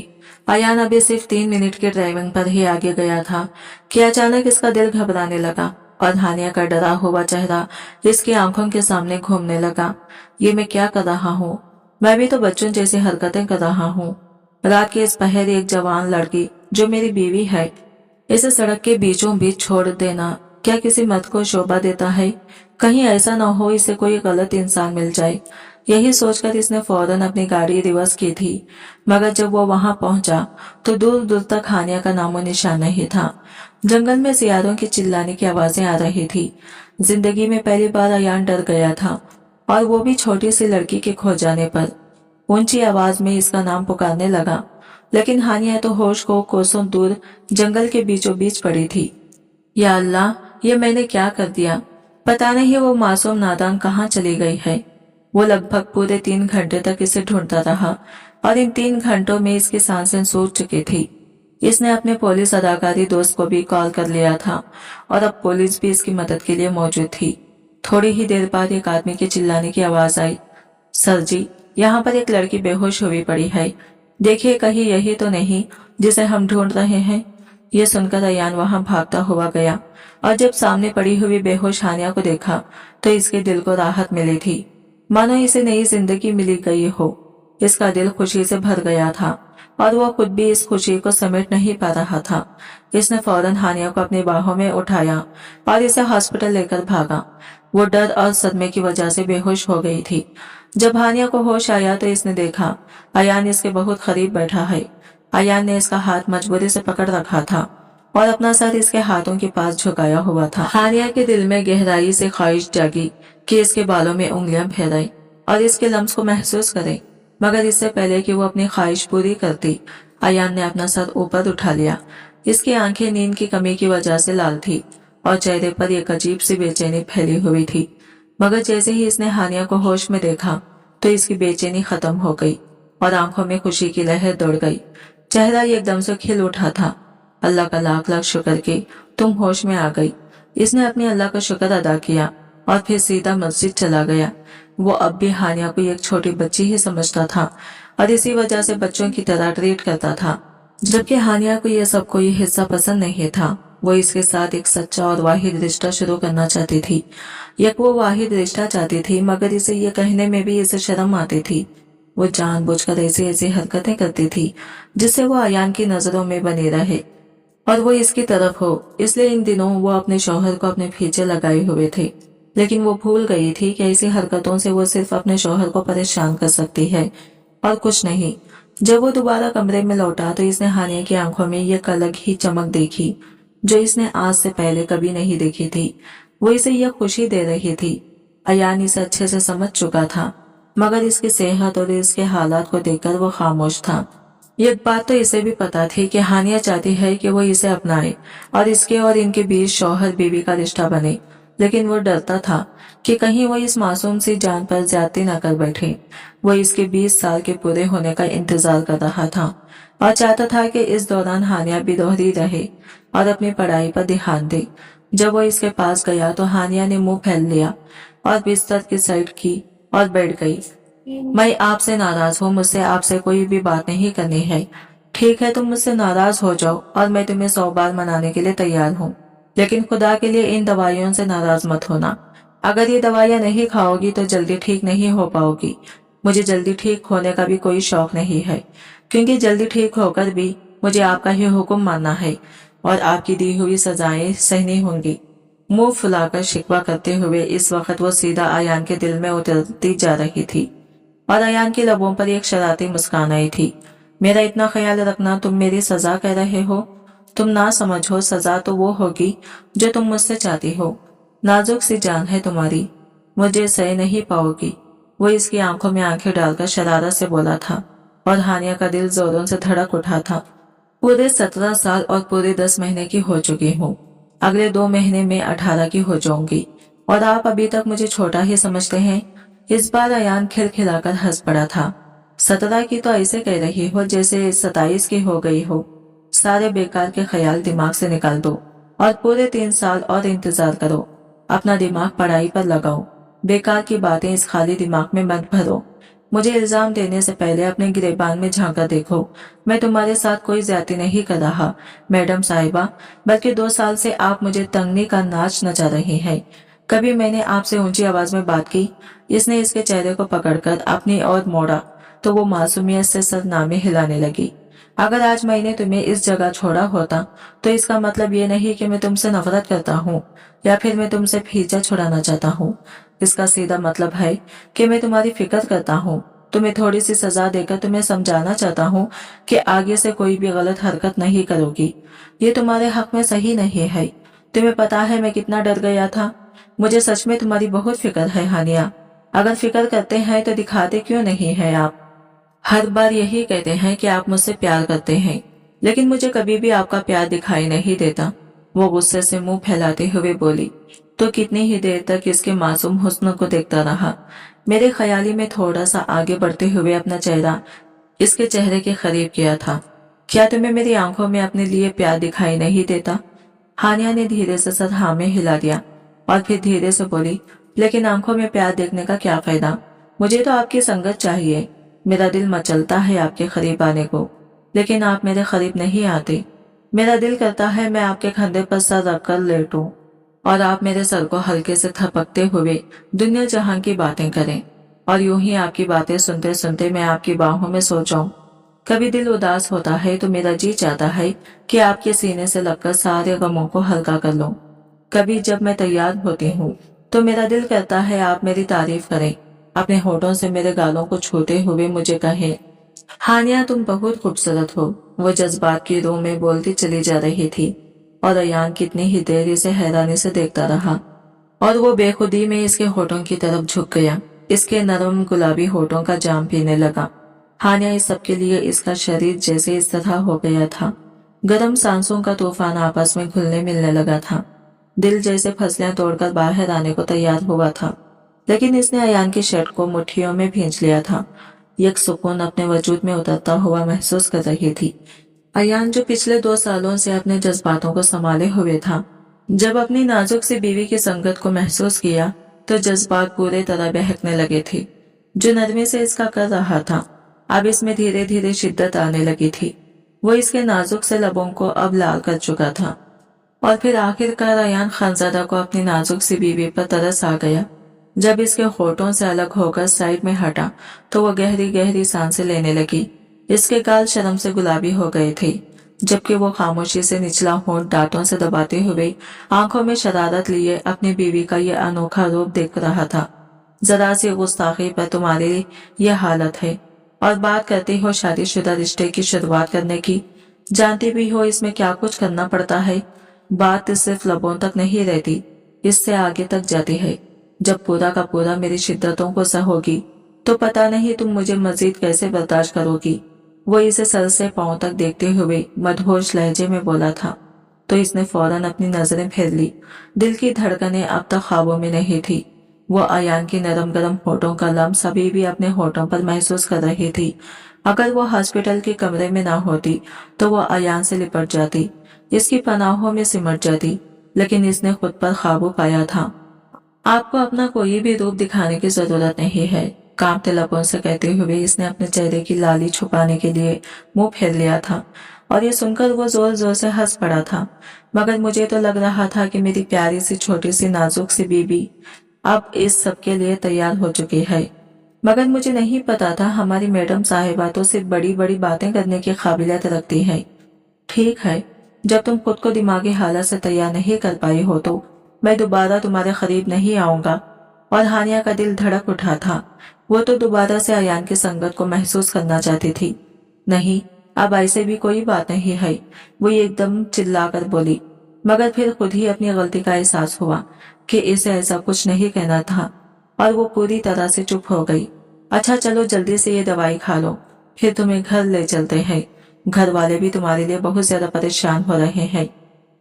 अयान अभी सिर्फ 3 मिनट की ड्राइविंग पर ही आगे गया था कि अचानक इसका दिल घबराने लगा और हानिया का डरा हुआ चेहरा इसकी आंखों के सामने घूमने लगा। ये मैं क्या कर रहा हूँ? मैं भी तो बच्चों जैसी हरकतें कर रहा हूँ। रात के इस पहर एक जवान लड़की जो मेरी बीवी है, इसे सड़क के बीचों बीच छोड़ देना क्या किसी मर्द को शोभा देता है? कहीं ऐसा न हो इसे कोई गलत इंसान मिल जाए। यही सोचकर इसने फौरन अपनी गाड़ी रिवर्स की थी, मगर जब वो वहां पहुंचा तो दूर दूर तक हानिया का नामो निशान नहीं था। जंगल में सियारों की चिल्लाने की आवाजें आ रही थी। जिंदगी में पहली बार अयान डर गया था, और वो भी छोटी सी लड़की के खो जाने पर। ऊंची आवाज में इसका नाम पुकारने लगा, लेकिन हानिया तो होश को कोसों दूर जंगल के बीचों बीच पड़ी थी। या अल्लाह, ये मैंने क्या कर दिया? पता नहीं वो मासूम नादान कहाँ चली गई है। वो लगभग पूरे 3 घंटे तक इसे ढूंढता रहा और इन 3 घंटों में इसकी सांसें सूख चुकी थी। इसने अपने पुलिस अदाकारी दोस्त को भी कॉल कर लिया था और अब पुलिस भी इसकी मदद के लिए मौजूद थी। थोड़ी ही देर बाद एक आदमी के चिल्लाने की आवाज आई, सर जी, यहाँ पर एक लड़की बेहोश हुई पड़ी है। देखिए कहीं यही तो नहीं जिसे हम ढूंढ रहे हैं। ये सुनकर अयान वहां भागता हुआ गया और जब सामने पड़ी हुई बेहोश हानिया को देखा तो इसके दिल को राहत मिली थी, मानो इसे नई जिंदगी मिली गई हो। इसका दिल खुशी से भर गया था और वो खुद भी इस खुशी को समेट नहीं पा रहा था। इसने फौरन हानिया को अपनी बाहों में उठाया और इसे हॉस्पिटल लेकर भागा। वो डर और सदमे की वजह से बेहोश हो गई थी। जब हानिया को होश आया तो इसने देखा अयान इसके बहुत करीब बैठा है। अयान ने इसका हाथ मजबूरी से पकड़ रखा था और अपना सर इसके हाथों के पास झुकाया हुआ था। हानिया के दिल में गहराई से ख्वाहिश जागी कि इसके बालों में उंगलियां फेरे और इसके लम्स को महसूस करे, मगर इससे पहले कि वो अपनी ख्वाहिश पूरी करती, अयान ने अपना सर ऊपर उठा लिया। इसकी आंखें नींद की कमी की वजह से लाल थी और चेहरे पर एक अजीब सी बेचैनी फैली हुई थी। मगर जैसे ही इसने हानिया को होश में देखा तो इसकी बेचैनी खत्म हो गई और आंखों में खुशी की लहर दौड़ गई। चेहरा एकदम से खिल उठा था। अल्लाह का लाख लाख शुक्र कि तुम होश में आ गई। इसने अपने अल्लाह का शुक्र अदा किया और फिर सीधा मस्जिद चला गया। वो अब भी हानिया को एक छोटी बच्ची ही समझता था और इसी वजह से बच्चों की तरह ट्रीट करता था, जबकि हानिया को यह सब कोई हिस्सा पसंद नहीं था। वो इसके साथ एक सच्चा और वाहिद रिश्ता शुरू करना चाहती थी। वो वाहिद रिश्ता चाहती थी, मगर इसे ये कहने में भी इसे शर्म आती थी। वो जानबूझकर ऐसी ऐसी हरकतें करती थी जिससे वो अयान की नजरों में बनी रहे और वो इसकी तरफ हो। इसलिए इन दिनों वो अपने शौहर को अपने पीछे लगाए हुए थे, लेकिन वो भूल गई थी कि ऐसी हरकतों से वो सिर्फ अपने शौहर को परेशान कर सकती है और कुछ नहीं। जब वो दोबारा कमरे में लौटा तो इसने हानिया की आंखों में एक अलग ही चमक देखी जो इसने आज से पहले कभी नहीं देखी थी। वो इसे यह खुशी दे रही थी। अयान इसे अच्छे से समझ चुका था, मगर इसकी सेहत और इसके हालात को देखकर वो खामोश था। एक बात तो इसे भी पता थी कि हानिया चाहती है कि वो इसे अपनाए और इसके और इनके बीच शौहर बीवी का रिश्ता बने, लेकिन वो डरता था कि कहीं वो इस मासूम सी जान पर ज्यादती न कर बैठे। वो इसके 20 साल के पूरे होने का इंतजार कर रहा था और चाहता था कि इस दौरान हानिया भी दोहरी रहे और अपनी पढ़ाई पर ध्यान दे। जब वो इसके पास गया तो हानिया ने मुंह फैल लिया और बिस्तर की साइड की और बैठ गई। मैं आपसे नाराज हूँ, मुझसे आपसे कोई भी बात नहीं करनी है। ठीक है, तुम मुझसे नाराज हो जाओ और मैं तुम्हें 100 बार मनाने के लिए तैयार हूँ, लेकिन खुदा के लिए इन दवाइयों से नाराज मत होना। अगर ये दवाइयाँ नहीं खाओगी तो जल्दी ठीक नहीं हो पाओगी। मुझे जल्दी ठीक होने का भी कोई शौक नहीं है, क्योंकि जल्दी ठीक होकर भी मुझे आपका ही हुक्म मानना है और आपकी दी हुई सजाएं सहनी होंगी। मुंह फुलाकर शिकवा करते हुए इस वक्त वो सीधा अयान के दिल में उतरती जा रही थी और अयान के लबों पर एक शरारती मुस्कान आई थी। मेरा इतना ख्याल रखना तुम मेरी सजा कह रहे हो? तुम ना समझो, सजा तो वो होगी जो तुम मुझसे चाहती हो। नाजुक सी जान है तुम्हारी, मुझे सह नहीं पाओगी। वो इसकी आंखों में आंखें डालकर शरारत से बोला था और हानिया का दिल जोरों से धड़क उठा था। पूरे 17 साल और पूरे 10 महीने की हो चुकी हूँ। अगले 2 महीने में 18 की हो जाऊंगी और आप अभी तक मुझे छोटा ही समझते हैं। इस बार अयान खिलखिलाकर हंस पड़ा था। 17 की तो ऐसे कह रही हो जैसे 27 की हो गई हो। सारे बेकार के ख्याल दिमाग से निकाल दो और पूरे 3 साल और इंतजार करो। अपना दिमाग पढ़ाई पर लगाओ। बेकार की बातें इस खाली दिमाग में मत भरो। मुझे इल्जाम देने से पहले अपने गिरेबान में झांका देखो। मैं तुम्हारे साथ कोई ज्यादती नहीं कर रहा मैडम साहिबा, बल्कि 2 साल से आप मुझे तंगनी का नाच नचा रही हैं। कभी मैंने आपसे ऊंची आवाज में बात की? इसने इसके चेहरे को पकड़कर अपनी ओर मोड़ा तो वो मासूमियत से सर नामे हिलाने लगी। अगर आज मैंने तुम्हें इस जगह छोड़ा होता तो इसका मतलब ये नहीं कि मैं तुमसे नफरत करता हूँ या फिर मैं तुमसे फीचा छुड़ाना चाहता हूँ। इसका सीधा मतलब है कि मैं तुम्हारी फिक्र करता हूँ। तुम्हें थोड़ी सी सजा देकर तुम्हें समझाना चाहता हूँ कि आगे से कोई भी गलत हरकत नहीं करोगी। ये तुम्हारे हक में सही नहीं है। तुम्हें पता है मैं कितना डर गया था। मुझे सच में तुम्हारी बहुत फिक्र है हानिया। अगर फिक्र करते हैं तो दिखाते क्यों नहीं है आप? हर बार यही कहते हैं कि आप मुझसे प्यार करते हैं, लेकिन मुझे कभी भी आपका प्यार दिखाई नहीं देता। वो गुस्से से मुंह फैलाते हुए बोली तो कितनी ही देर तक इसके मासूम हुस्न को देखता रहा। मेरे ख्याली में थोड़ा सा आगे बढ़ते हुए अपना चेहरा इसके चेहरे के करीब किया था। क्या तुम्हें मेरी आंखों में अपने लिए प्यार दिखाई नहीं देता? हानिया ने धीरे से सर हाँ में हिला दिया और फिर धीरे से बोली, लेकिन आंखों में प्यार देखने का क्या फायदा? मुझे तो आपकी संगत चाहिए। मेरा दिल मचलता है आपके करीब आने को, लेकिन आप मेरे करीब नहीं आते। मेरा दिल करता है मैं आपके कंधे पर सर रखकर लेटूं और आप मेरे सर को हल्के से थपकते हुए दुनिया जहां की बातें करें और यूं ही आपकी बातें सुनते सुनते मैं आपकी बाहों में सो जाऊं। कभी दिल उदास होता है तो मेरा जी चाहता है कि आपके सीने से लगकर सारे गमों को हल्का कर लूं। कभी जब मैं तैयार होती हूँ तो मेरा दिल करता है आप मेरी तारीफ करें, अपने होठों से मेरे गालों को छूते हुए मुझे कहें, हानिया तुम बहुत खूबसूरत हो। वो जज्बात की रूह में बोलती चली जा रही थी और अयान कितनी ही देर इसे हैरानी से देखता रहा और वो बेखुदी में इसके होठों की तरफ झुक गया। इसके नरम गुलाबी होठों का जाम पीने लगा। हानिया इस सब के लिए इसका शरीर जैसे इस तरह हो गया था। गर्म सांसों का तूफान आपस में घुलने मिलने लगा था। दिल जैसे फसलें तोड़कर बाहर आने को तैयार हुआ था, लेकिन इसने अयान की शर्ट को मुट्ठियों में भींच लिया था। एक सुकून अपने वजूद में उतरता हुआ महसूस कर रही थी। अयान जो पिछले 2 सालों से अपने जज्बातों को संभाले हुए था, जब अपनी नाजुक सी बीवी की संगत को महसूस किया तो जज्बात पूरे तरह बहकने लगे थे। जो नरमी से इसका कर रहा था अब इसमें धीरे धीरे शिद्दत आने लगी थी। वो इसके नाजुक से लबों को अब लाल कर चुका था और फिर आखिरकार अयान खानजादा को अपनी नाजुक सी बीवी पर तरस आ गया। जब इसके होठों से अलग होकर साइड में हटा तो वो गहरी गहरी सांसें लेने लगी। इसके गाल शर्म से गुलाबी हो गए थे, जबकि वो खामोशी से निचला होंठ दांतों से दबाते हुए आंखों में शरारत लिए अपनी बीवी का ये अनोखा रूप देख रहा था। जरा सी गुस्ताखी पर तुम्हारी ये हालत है और बात करती हो शादीशुदा रिश्ते की शुरुआत करने की। जानती भी हो इसमें क्या कुछ करना पड़ता है। बात सिर्फ लबों तक नहीं रहती, इससे आगे तक जाती है। जब पूरा का पूरा मेरी शिद्दतों को सहोगी तो पता नहीं तुम मुझे मजीद कैसे बर्दाश्त करोगी। वो इसे सर से पांव तक देखते हुए मदहोश लहजे में बोला था तो इसने फौरन अपनी नजरें फेर ली। दिल की धड़कनें अब तक ख्वाबों में नहीं थी। वो अयान की नरम गरम होठों का लम्स अभी भी अपने होठों पर महसूस कर रही थी। अगर वो हॉस्पिटल के कमरे में ना होती तो वो अयान से लिपट जाती, इसकी पनाहों में सिमट जाती, लेकिन इसने खुद पर काबू पाया था। आपको अपना कोई भी रूप दिखाने की जरूरत नहीं है, कांपते लबों से कहते हुए इसने अपने चेहरे की लाली छुपाने के लिए मुंह फेर लिया था और ये सुनकर वो जोर जोर से हंस पड़ा था। मगर मुझे तो लग रहा था कि मेरी प्यारी सी छोटी सी नाजुक सी बीबी अब इस सब के लिए तैयार हो चुकी है। मगर मुझे नहीं पता था हमारी मैडम साहिबा तो सिर्फ बड़ी बड़ी बातें करने की काबिलियत रखती है। ठीक है, जब तुम खुद को दिमागी हालत से तैयार नहीं कर पाई हो तो मैं दोबारा तुम्हारे करीब नहीं आऊंगा। और हानिया का दिल धड़क उठा था। वो तो दोबारा से अयान की संगत को महसूस करना चाहती थी। नहीं, अब ऐसे भी कोई बात नहीं है, वो एकदम चिल्लाकर बोली। मगर फिर खुद ही अपनी गलती का एहसास हुआ कि इसे ऐसा कुछ नहीं कहना था और वो पूरी तरह से चुप हो गई। अच्छा चलो जल्दी से ये दवाई खा लो, फिर तुम्हें घर ले चलते हैं। घर वाले भी तुम्हारे लिए बहुत ज्यादा परेशान हो रहे हैं।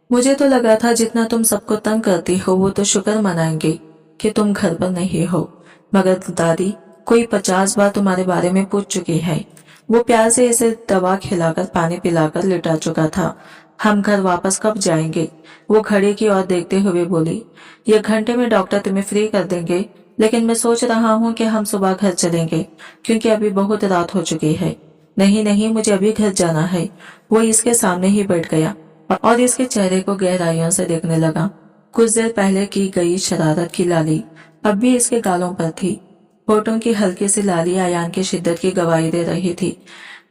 मुझे तो लगा था जितना तुम सबको तंग करती हो वो तो शुक्र मनाएंगे कि तुम घर पर नहीं हो, मगर दादी कोई 50 बार तुम्हारे बारे में पूछ चुकी है। वो प्यार से इसे दवा खिलाकर पानी पिलाकर लिटा चुका था। हम घर वापस कब जाएंगे? वो घड़ी की ओर देखते हुए बोली, 1 घंटे में डॉक्टर तुम्हें फ्री कर देंगे, लेकिन मैं सोच रहा हूँ कि हम सुबह घर चलेंगे क्योंकि अभी बहुत रात हो चुकी है। नहीं नहीं, मुझे अभी घर जाना है। वो इसके सामने ही बैठ गया और इसके चेहरे को गहराइयों से देखने लगा। कुछ देर पहले की गई शरारत की लाली अब भी इसके गालों पर थी। होठों की हल्की सी लाली अयान की शिद्दत की गवाही दे रही थी।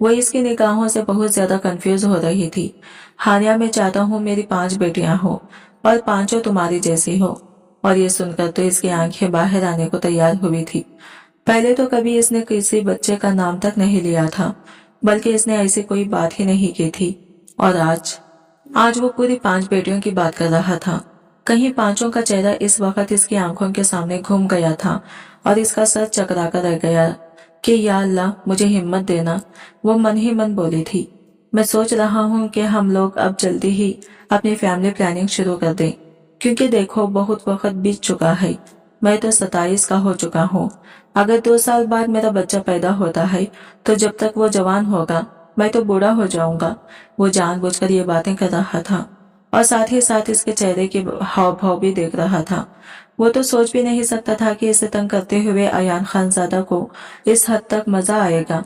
वो इसकी निगाहों से बहुत ज्यादा कंफ्यूज हो रही थी। हानिया, मैं चाहता हूँ मेरी 5 बेटियां हो और 5 तुम्हारी जैसी हो। और ये सुनकर तो इसकी आंखें बाहर आने को तैयार हुई थी। पहले तो कभी इसने किसी बच्चे का नाम तक नहीं लिया था, बल्कि इसने ऐसी कोई बात ही नहीं की थी। और आज वो पूरी 5 बेटियों की बात कर रहा था। कहीं 5 का चेहरा इस वक्त इसकी आंखों के सामने घूम गया था और इसका सर चकरा कर रह गया कि या अल्लाह मुझे हिम्मत देना। वो मन ही मन बोली थी, मैं सोच रहा हूँ कि हम लोग अब जल्दी ही अपनी फैमिली प्लानिंग शुरू कर दें, क्योंकि देखो बहुत वक्त बीत चुका है। मैं तो 27 का हो चुका हूँ। अगर 2 साल बाद मेरा बच्चा पैदा होता है तो जब तक वो जवान होगा मैं तो बूढ़ा हो जाऊंगा। वो जानबूझकर ये बातें कर रहा था और साथ ही साथ इसके चेहरे के हाव भाव भी देख रहा था। वो तो सोच भी नहीं सकता था कि इसे तंग करते हुए अयान खानजादा को इस हद तक मजा आएगा।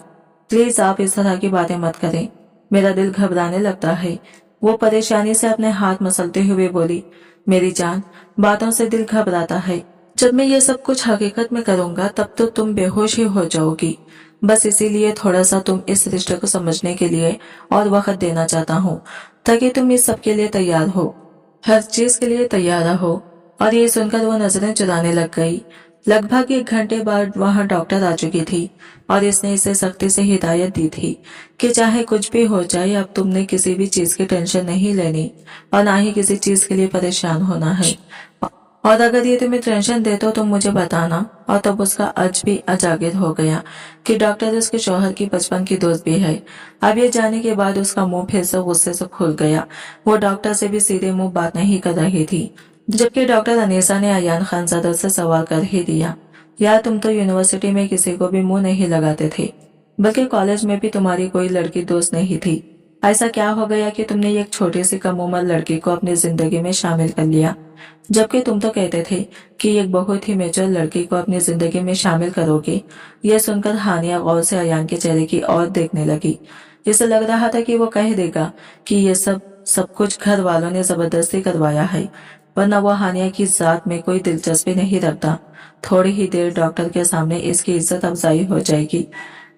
प्लीज आप इस तरह की बातें मत करें, मेरा दिल घबराने लगता है। वो परेशानी से अपने हाथ मसलते हुए बोली, मेरी जान, बातों से दिल घबराता है। जब मैं ये सब कुछ हकीकत में करूंगा तब तो तुम बेहोश ही हो जाओगी। बस इसीलिए थोड़ा सा तुम इस रिश्ते को समझने के लिए और वक्त देना चाहता हूँ, ताकि तुम इस सब के लिए तैयार हो, हर चीज के लिए तैयार रहो। और ये सुनकर वो नजरें चुराने लग गई। लगभग 1 घंटे बाद वहां डॉक्टर आ चुकी थी और इसने इसे सख्ती से हिदायत दी थी कि चाहे कुछ भी हो जाए, अब तुमने किसी भी चीज की टेंशन नहीं लेनी और ना ही किसी चीज के लिए परेशान होना है। और अगर ये तुम्हें टेंशन दे तो तुम मुझे बताना। और तब उसका अज भी अजागिर हो गया कि डॉक्टर उसके शौहर की बचपन की दोस्त भी है। अब ये जाने के बाद उसका मुंह फिर से गुस्से से खुल गया। वो डॉक्टर से भी सीधे मुंह बात नहीं कर रही थी, जबकि डॉक्टर अनीसा ने अयान खानजादा से सवाल कर ही दिया, यार तुम तो यूनिवर्सिटी में किसी को भी मुंह नहीं लगाते थे, बल्कि कॉलेज में भी तुम्हारी कोई लड़की दोस्त नहीं थी। ऐसा क्या हो गया कि तुमने एक छोटी सी कम उम्र लड़की को अपनी जिंदगी में शामिल कर लिया, जबकि तुम तो कहते थे कि एक बहुत ही मेच्योर लड़की को अपनी जिंदगी में शामिल करोगे। यह सुनकर हानिया गौर से अयान के चेहरे की ओर देखने लगी। इसे लग रहा था कि वो कह देगा कि ये सब कुछ घर वालों ने जबरदस्ती करवाया है, वरना वो हानिया की जात में कोई दिलचस्पी नहीं रखता। थोड़ी ही देर डॉक्टर के सामने इसकी इज्जत अफजाई हो जाएगी।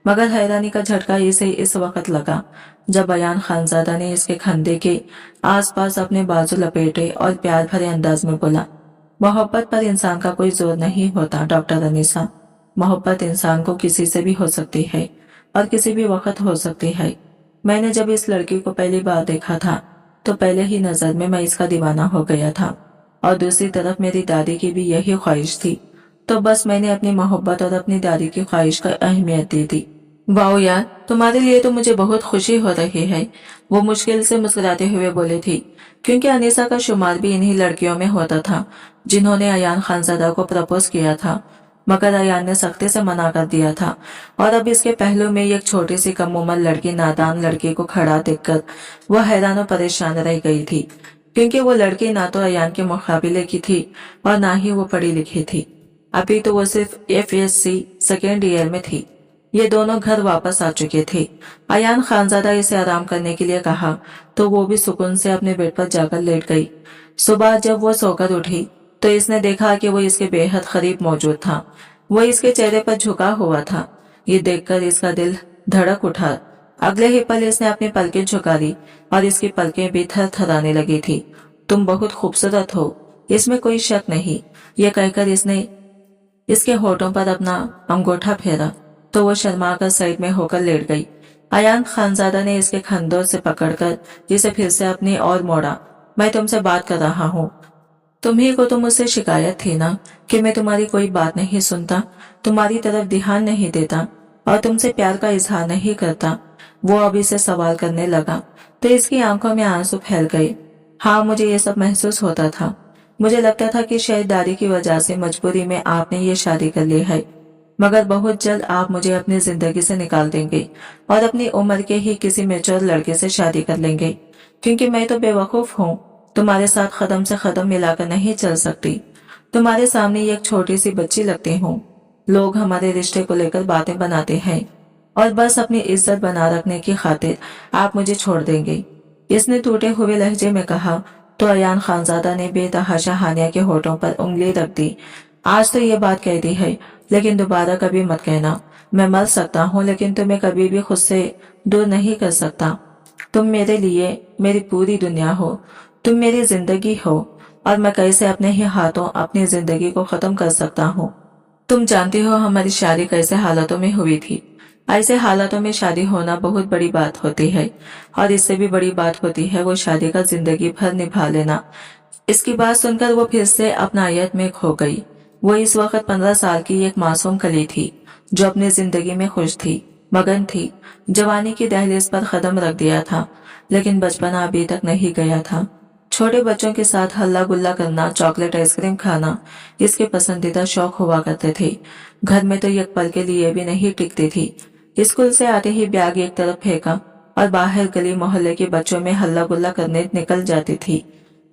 मगर हैरानी का झटका इसे इस वक्त लगा जब अयान खानजादा ने इसके कंधे के आसपास अपने बाजू लपेटे और प्यार भरे अंदाज में बोला, मोहब्बत पर इंसान का कोई जोर नहीं होता डॉक्टर अनीसा। मोहब्बत इंसान को किसी से भी हो सकती है और किसी भी वक्त हो सकती है। मैंने जब इस लड़की को पहली बार देखा था तो पहले ही नजर में मैं इसका दीवाना हो गया था, और दूसरी तरफ मेरी दादी की भी यही ख्वाहिश थी। तो बस मैंने अपनी मोहब्बत और अपनी दादी की ख्वाहिश को अहमियत दी थी। वाओ यार, तुम्हारे लिए तो मुझे बहुत खुशी हो रही है, वो मुश्किल से मुस्कुराते हुए बोली थी, क्योंकि अनीसा का शुमार भी इन्हीं लड़कियों में होता था जिन्होंने अयान खानजादा को प्रपोज किया था। मगर अयान ने सख्ती से मना कर दिया था, और अब इसके पहलू में एक छोटी सी कम उम्र लड़की नादान लड़की को खड़ा देखकर वह हैरान और परेशान रह गई थी, क्योंकि वो लड़की ना तो अयान के मुकाबले की थी और ना ही वो पढ़ी लिखी थी। अभी तो वो सिर्फ FSC सेकेंड ईयर में थी। ये दोनों घर वापस आ चुके थे। अयान खानजादा इसे आराम करने के लिए कहा तो वो भी सुकून से अपने बेड पर जाकर लेट गई। सुबह जब वो सोकर उठी तो इसने देखा कि वो इसके बेहद करीब मौजूद था। वो इसके चेहरे पर झुका हुआ था। ये देखकर इसका दिल धड़क उठा। अगले ही पल इसने अपनी पलकें झुका दी और इसकी पलकें भी थरथराने लगी थी। तुम बहुत खूबसूरत हो, इसमें कोई शक नहीं। यह कहकर इसने इसके होठों पर अपना अंगूठा फेरा तो वो शर्मा कर साइड में होकर लेट गई। अयान खानजादा ने इसके कंधों से पकड़कर इसे फिर से अपनी ओर मोड़ा। मैं तुमसे बात कर रहा हूँ। तुम्ही को तो मुझसे शिकायत थी ना कि मैं तुम्हारी कोई बात नहीं सुनता, तुम्हारी तरफ ध्यान नहीं देता। और तुमसे प्यार का इजहार नहीं करता। वो अभी से सवाल करने लगा तो इसकी आंखों में आंसू फैल गए। हाँ, मुझे ये सब महसूस होता था। मुझे लगता था कि शायद दादी की वजह से मजबूरी में आपने ये शादी कर ली है, मगर बहुत जल्द आप मुझे अपनी जिंदगी से निकाल देंगे और अपनी उम्र के ही किसी मेच्योर लड़के से शादी कर लेंगे, क्योंकि मैं तो बेवकूफ हूँ। तुम्हारे साथ कदम से कदम मिलाकर नहीं चल सकती। तुम्हारे सामने ये एक छोटी सी बच्ची लगती हूँ। लोग हमारे रिश्ते को लेकर बातें बनाते हैं और बस अपनी इज्जत बना रखने की खातिर आप मुझे छोड़ देंगे। इसने टूटे हुए लहजे में कहा तो अयान खानजादा ने बेतहाशा हानिया के होठों पर उंगली रख दी। आज तो ये बात कह दी है, लेकिन दोबारा कभी मत कहना। मैं मर सकता हूँ लेकिन तुम्हें कभी भी खुद से दूर नहीं कर सकता। तुम मेरे लिए मेरी पूरी दुनिया हो, तुम मेरी जिंदगी हो, और मैं कैसे अपने ही हाथों अपनी जिंदगी को खत्म कर सकता हूँ। तुम जानती हो हमारी शादी कैसे हालातों में हुई थी। ऐसे हालातों में शादी होना बहुत बड़ी बात होती है, और इससे भी बड़ी बात होती है वो शादी का जिंदगी भर निभा लेना। इसकी बात सुनकर वो फिर से अपना आयत में खो गई। वो इस वक्त 15 साल की एक मासूम कली थी जो अपनी जिंदगी में खुश थी, मगन थी। जवानी की दहलीज पर कदम रख दिया था, लेकिन बचपना अभी तक नहीं गया था। छोटे बच्चों के साथ हल्ला गुल्ला करना, चॉकलेट आइसक्रीम खाना इसके पसंदीदा शौक हुआ करते थे। घर में तो एक पल के लिए भी नहीं टिकती थी। स्कूल से आते ही बैग एक तरफ फेंका और बाहर गली मोहल्ले के बच्चों में हल्ला गुल्ला करने निकल जाती थी।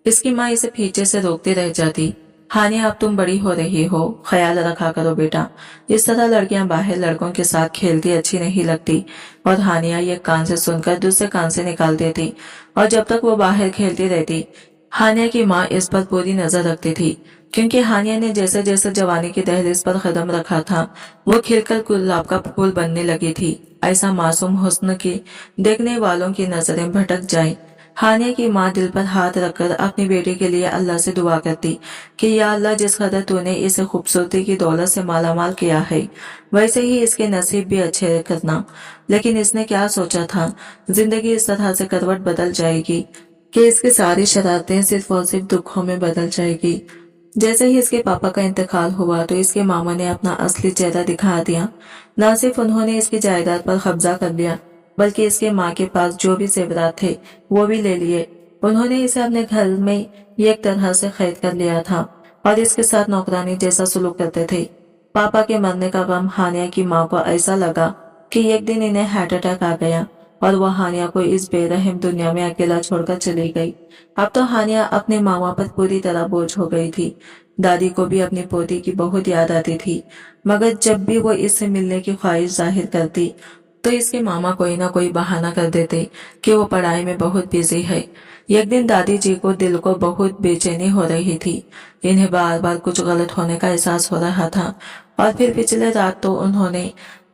इसकी माँ इसे पीछे से रोकती रह जाती। हानिया, अब तुम बड़ी हो रही हो, ख्याल रखा करो बेटा। इस तरह लड़कियां बाहर लड़कों के साथ खेलती अच्छी नहीं लगती। और हानिया ये कान से सुनकर दूसरे कान से निकाल देती, और जब तक वो बाहर खेलती रहती हानिया की माँ इस पर पूरी नजर रखती थी, क्योंकि हानिया ने जैसे जैसे जवानी की दहलीज पर कदम रखा था वो खिलकर गुलाब का फूल बनने लगी थी। ऐसा मासूम हुस्न की देखने वालों की नजरें भटक जाएं। हानिया की माँ दिल पर हाथ रखकर अपनी बेटी के लिए अल्लाह से दुआ करती कि या अल्लाह, जिस कदर तूने इसे खूबसूरती की दौलत से मालामाल किया है, वैसे ही इसके नसीब भी अच्छे करना। लेकिन इसने क्या सोचा था, जिंदगी इस तरह से करवट बदल जाएगी कि इसकी सारी शरारतें सिर्फ और सिर्फ दुखों में बदल जाएगी। जैसे ही इसके पापा का इंतकाल हुआ तो इसके मामा ने अपना असली चेहरा दिखा दिया। न सिर्फ उन्होंने इसकी जायदाद पर कब्जा कर लिया, बल्कि इसके माँ के पास जो भी जेवरात थे वो भी ले लिए। उन्होंने इसे अपने घर में एक तरह से कैद कर लिया था और इसके साथ नौकरानी जैसा सलूक करते थे। पापा के मरने का गम हानिया की माँ को ऐसा लगा कि एक दिन इन्हें हार्ट अटैक आ गया और वह हानिया को इस बेरहम दुनिया में अकेला छोड़कर चली गई। अब तो हानिया अपने मामा पर पूरी तरह बोझ हो गई थी। दादी को भी अपनी पोती की बहुत याद आती थी, मगर जब भी वो इससे मिलने की ख्वाहिश जाहिर करती तो इसके मामा कोई ना कोई बहाना कर देते कि वो पढ़ाई में बहुत बिजी है। एक दिन दादी जी को दिल को बहुत बेचैनी हो रही थी। इन्हें बार बार कुछ गलत होने का एहसास हो रहा था, और फिर पिछले रात तो उन्होंने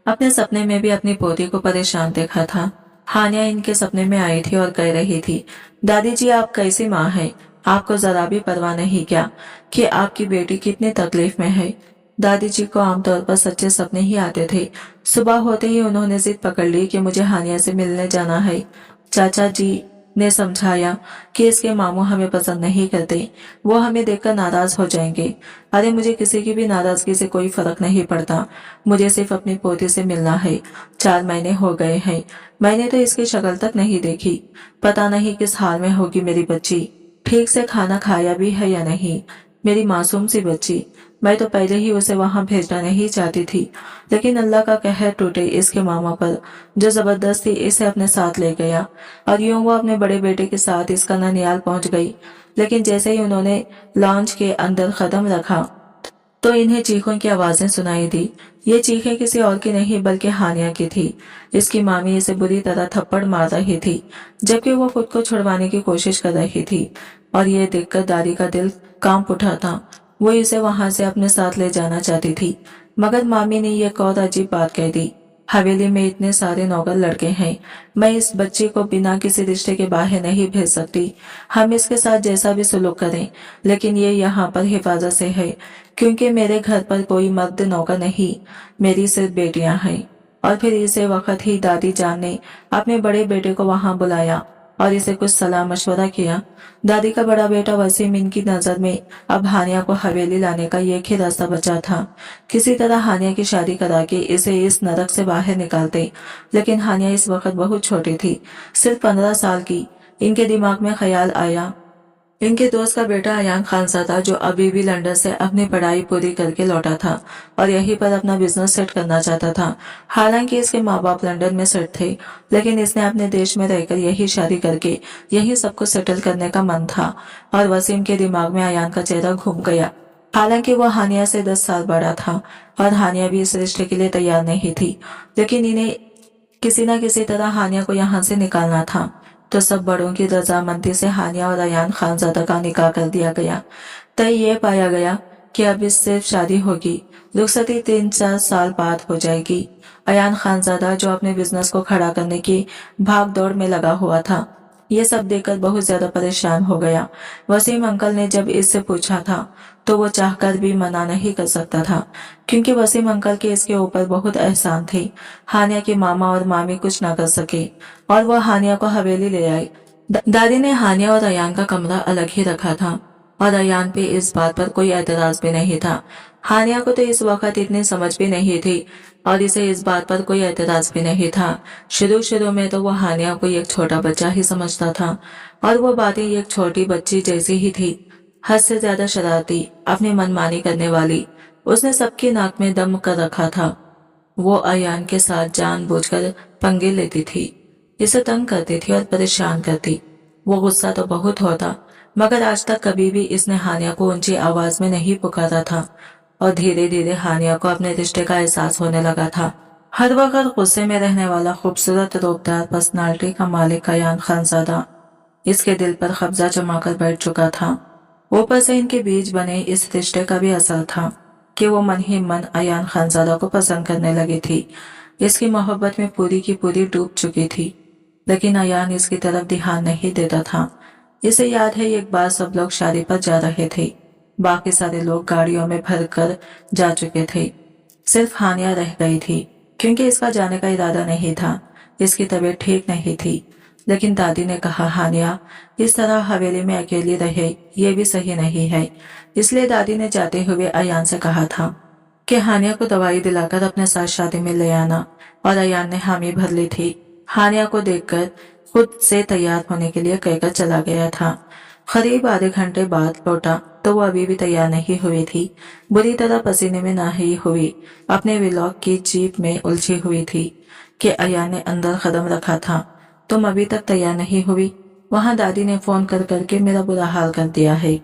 अपने सपने में भी अपनी पोती को परेशान देखा था। हानिया इनके सपने में आई थी और कह रही थी, दादी जी आप कैसी माँ हैं? आपको जरा भी परवाह नहीं क्या कि आपकी बेटी कितनी तकलीफ में है? दादी जी को आमतौर पर सच्चे सपने ही आते थे। सुबह होते ही उन्होंने जिद पकड़ ली कि मुझे हानिया से मिलने जाना है। चाचा जी ने समझाया कि इसके मामू हमें पसंद नहीं करते, वो हमें देखकर नाराज हो जाएंगे। अरे मुझे किसी की भी नाराजगी से कोई फर्क नहीं पड़ता, मुझे सिर्फ अपनी पोती से मिलना है। 4 महीने हो गए हैं, मैंने तो इसकी शक्ल तक नहीं देखी। पता नहीं किस हाल में होगी मेरी बच्ची, ठीक से खाना खाया भी है या नहीं। मेरी मासूम सी बच्ची, मैं तो पहले ही उसे वहां भेजना नहीं चाहती थी, लेकिन अल्लाह का कहर टूटे इसके मामा पर, जो जबरदस्ती इसे अपने साथ ले गया। और यूं वो अपने बड़े बेटे के साथ इसका ननियाल पहुंच गई। लेकिन जैसे ही उन्होंने लॉन्च के अंदर कदम रखा तो इन्हें चीखों की आवाजें सुनाई दी। ये चीखें किसी और की नहीं बल्कि हानिया की थी। इसकी मामी इसे बुरी तरह थप्पड़ मार रही थी, जबकि वो खुद को छुड़वाने की कोशिश कर रही थी। और ये देखकर दादी का दिल कांप उठा था। वो इसे वहां से अपने साथ ले जाना चाहती थी, मगर मामी ने एक और अजीब बात कह दी, हवेली में इतने सारे नौकर लड़के हैं, मैं इस बच्चे को बिना किसी रिश्ते के बाहर नहीं भेज सकती। हम इसके साथ जैसा भी सुलूक करें, लेकिन ये यहाँ पर हिफाजत से है, क्योंकि मेरे घर पर कोई मर्द नौकर नहीं, मेरी सिर्फ बेटियां हैं। और फिर इसे वक्त ही दादी जान ने अपने बड़े बेटे को वहां बुलाया और इसे कुछ सलाह मशवरा किया। दादी का बड़ा बेटा वसीम इनकी नजर में अब हानिया को हवेली लाने का एक ही रास्ता बचा था। किसी तरह हानिया की शादी करा के इसे इस नरक से बाहर निकालते, लेकिन हानिया इस वक्त बहुत छोटी थी, सिर्फ 15 साल की। इनके दिमाग में ख्याल आया, इनके दोस्त का बेटा अयान खानजादा जो अभी भी लंदन से अपनी पढ़ाई पूरी करके लौटा था और यहीं पर अपना बिजनेस सेट करना चाहता था। हालांकि इसके माँ बाप लंदन में सेट थे, लेकिन इसने अपने देश में रहकर यही शादी करके यही सब कुछ सेटल करने का मन था। और वसीम के दिमाग में अयान का चेहरा घूम गया। हालांकि वो हानिया से 10 साल बड़ा था और हानिया भी इस रिश्ते के लिए तैयार नहीं थी, लेकिन इन्हें किसी न किसी तरह हानिया को यहाँ से निकालना था। तो सब बड़ों की रजामंदी से हानिया और अयान खानजादा का निकाह कर दिया गया। तय ये पाया गया कि अब इससे शादी होगी, रुखसती 3-4 साल बाद हो जाएगी। अयान खानजादा जो अपने बिजनेस को खड़ा करने की भाग दौड़ में लगा हुआ था, ये सब देखकर बहुत ज्यादा परेशान हो गया। वसीम अंकल ने जब इससे पूछा था तो वो चाहकर भी मना नहीं कर सकता था, क्योंकि वसीम अंकल के इसके ऊपर बहुत एहसान थे। हानिया के मामा और मामी कुछ ना कर सके और वो हानिया को हवेली ले आई। दादी ने हानिया और अयान का कमरा अलग ही रखा था और अयान पे इस बात पर कोई एतराज भी नहीं था। हानिया को तो इस वक्त इतनी समझ भी नहीं थी और इसे इस बात पर कोई एतराज भी नहीं था। शुरू में तो वो हानिया को एक छोटा बच्चा ही समझता था और वो बातें एक छोटी बच्ची जैसी ही थी, हद से ज्यादा शरारती, अपनी मनमानी करने वाली। उसने सबकी नाक में दम कर रखा था। वो अयान के साथ जानबूझकर पंगे लेती थी, इसे तंग करती थी और परेशान करती। वो गुस्सा तो बहुत होता, मगर आज तक कभी भी इसने हानिया को ऊंची आवाज में नहीं पुकारा था और धीरे धीरे हानिया को अपने रिश्ते का एहसास होने लगा था। हर वक्त गुस्से में रहने वाला खूबसूरत रूपदार पर्सनालिटी का मालिक अयान खानजादा इसके दिल पर कब्जा जमाकर बैठ चुका था। ऊपर से इनके बीच बने इस रिश्ते का भी असर था कि वो मन ही मन अयान खानजादा को पसंद करने लगी थी। इसकी मोहब्बत में पूरी की पूरी डूब चुकी थी, लेकिन अयान इसकी तरफ ध्यान नहीं देता था। इसे याद है एक बार सब लोग शादी पर जा रहे थे, बाकी सारे लोग गाड़ियों में भरकर जा चुके थे, सिर्फ हानिया रह गई थी, क्योंकि इसका जाने का इरादा नहीं था। इसकी तबीयत ठीक नहीं थी, लेकिन दादी ने कहा हानिया इस तरह हवेली में अकेली रहे ये भी सही नहीं है। इसलिए दादी ने जाते हुए अयान से कहा था कि हानिया को दवाई दिलाकर अपने साथ शादी में ले आना, और अयान ने हामी भर ली थी। हानिया को देखकर खुद से तैयार होने के लिए कहकर चला गया था। करीब आधे घंटे बाद लौटा तो वो अभी भी तैयार नहीं हुई थी, बुरी तरह पसीने में नहाई हुई अपने व्लॉग की जीप में उलझी हुई थी कि अयान ने अंदर कदम रखा था, तुम अभी तक तैयार नहीं हुई? वहाँ दादी ने फोन कर करके मेरा बुरा हाल कर दिया है।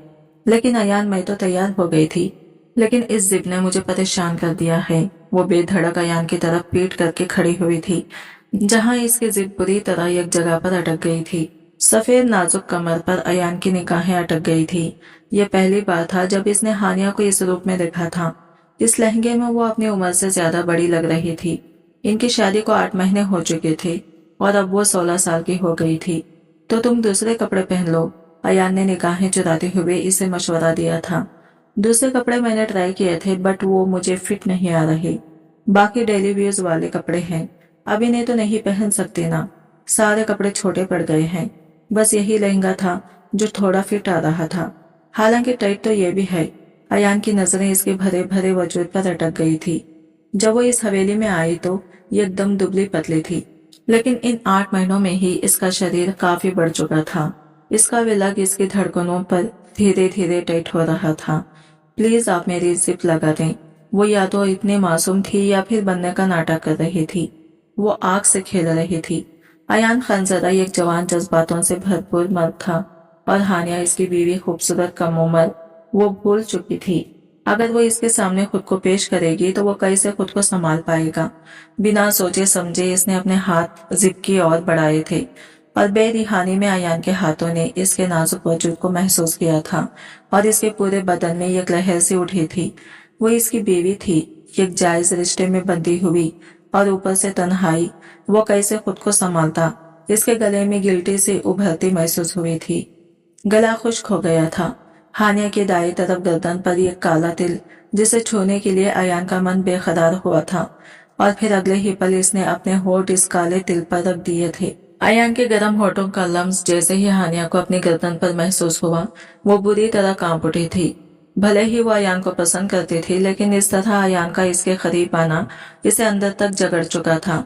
लेकिन अयान मैं तो तैयार हो गई थी, लेकिन इस जिद ने मुझे परेशान कर दिया है। वो बेधड़क अयान की तरफ पीट करके खड़ी हुई थी, जहाँ इसकी जिद बुरी तरह एक जगह पर अटक गई थी। सफेद नाजुक कमर पर अयान की निगाहें अटक गई थी। ये पहली बार था जब इसने हानिया को इस रूप में देखा था। इस लहंगे में वो अपनी उम्र से ज्यादा बड़ी लग रही थी। इनकी शादी को 8 महीने हो चुके थे और अब वो 16 साल की हो गई थी। तो तुम दूसरे कपड़े पहन लो, अयान ने निगाहें चुराते हुए इसे मशवरा दिया था। दूसरे कपड़े मैंने ट्राई किए थे, बट वो मुझे फिट नहीं आ रहे। बाकी डेली यूज वाले कपड़े हैं, अभी नहीं तो नहीं पहन सकते ना। सारे कपड़े छोटे पड़ गए हैं, बस यही लहंगा था जो थोड़ा फिट आ रहा था। हालांकि टाइट तो ये भी है। अयान की नजरें इसके भरे भरे वजूद पर अटक गई थी। जब वो इस हवेली में आई तो ये एकदम दुबली पतली थी, लेकिन इन 8 महीनों में ही इसका शरीर काफी बढ़ चुका था। इसका विलग इसकी धड़कनों पर धीरे धीरे टाइट हो रहा था। प्लीज आप मेरी जिप लगा दें। वो या तो इतनी मासूम थी या फिर बनने का नाटक कर रही थी। वो आग से खेल रही थी। अयान खानजादा एक जवान जज्बातों से भरपूर मर्द था और हानिया इसकी बीवी खूबसूरत कम उम्र। वो भूल चुकी थी अगर वो इसके सामने खुद को पेश करेगी तो वो कैसे खुद को संभाल पाएगा। बिना सोचे समझे इसने अपने हाथ जिप की ओर बढ़ाए थे और बेरिहानी में अयान के हाथों ने इसके नाजुक वजूद को महसूस किया था और इसके पूरे बदन में एक लहर सी उठी थी। वो इसकी बीवी थी, एक जायज रिश्ते में बंधी हुई और ऊपर से तन्हाई। वो कैसे खुद को संभालता? इसके गले में गिल्टी से उभरती महसूस हुई थी। गला खुश्क हो गया था। हानिया के दाएं तरफ गर्दन पर एक काला तिल, जिसे छूने के लिए अयान का मन बेकरार हुआ था और फिर अगले ही पल इसने अपने होठ इस काले तिल पर रख दिए थे। अयान के गर्म होठों का लम्स जैसे ही हानिया को अपनी गर्दन पर महसूस हुआ, वो बुरी तरह कांप उठी थी। भले ही वो अयान को पसंद करती थी, लेकिन इस तरह अयान का इसके करीब आना इसे अंदर तक जकड़ चुका था।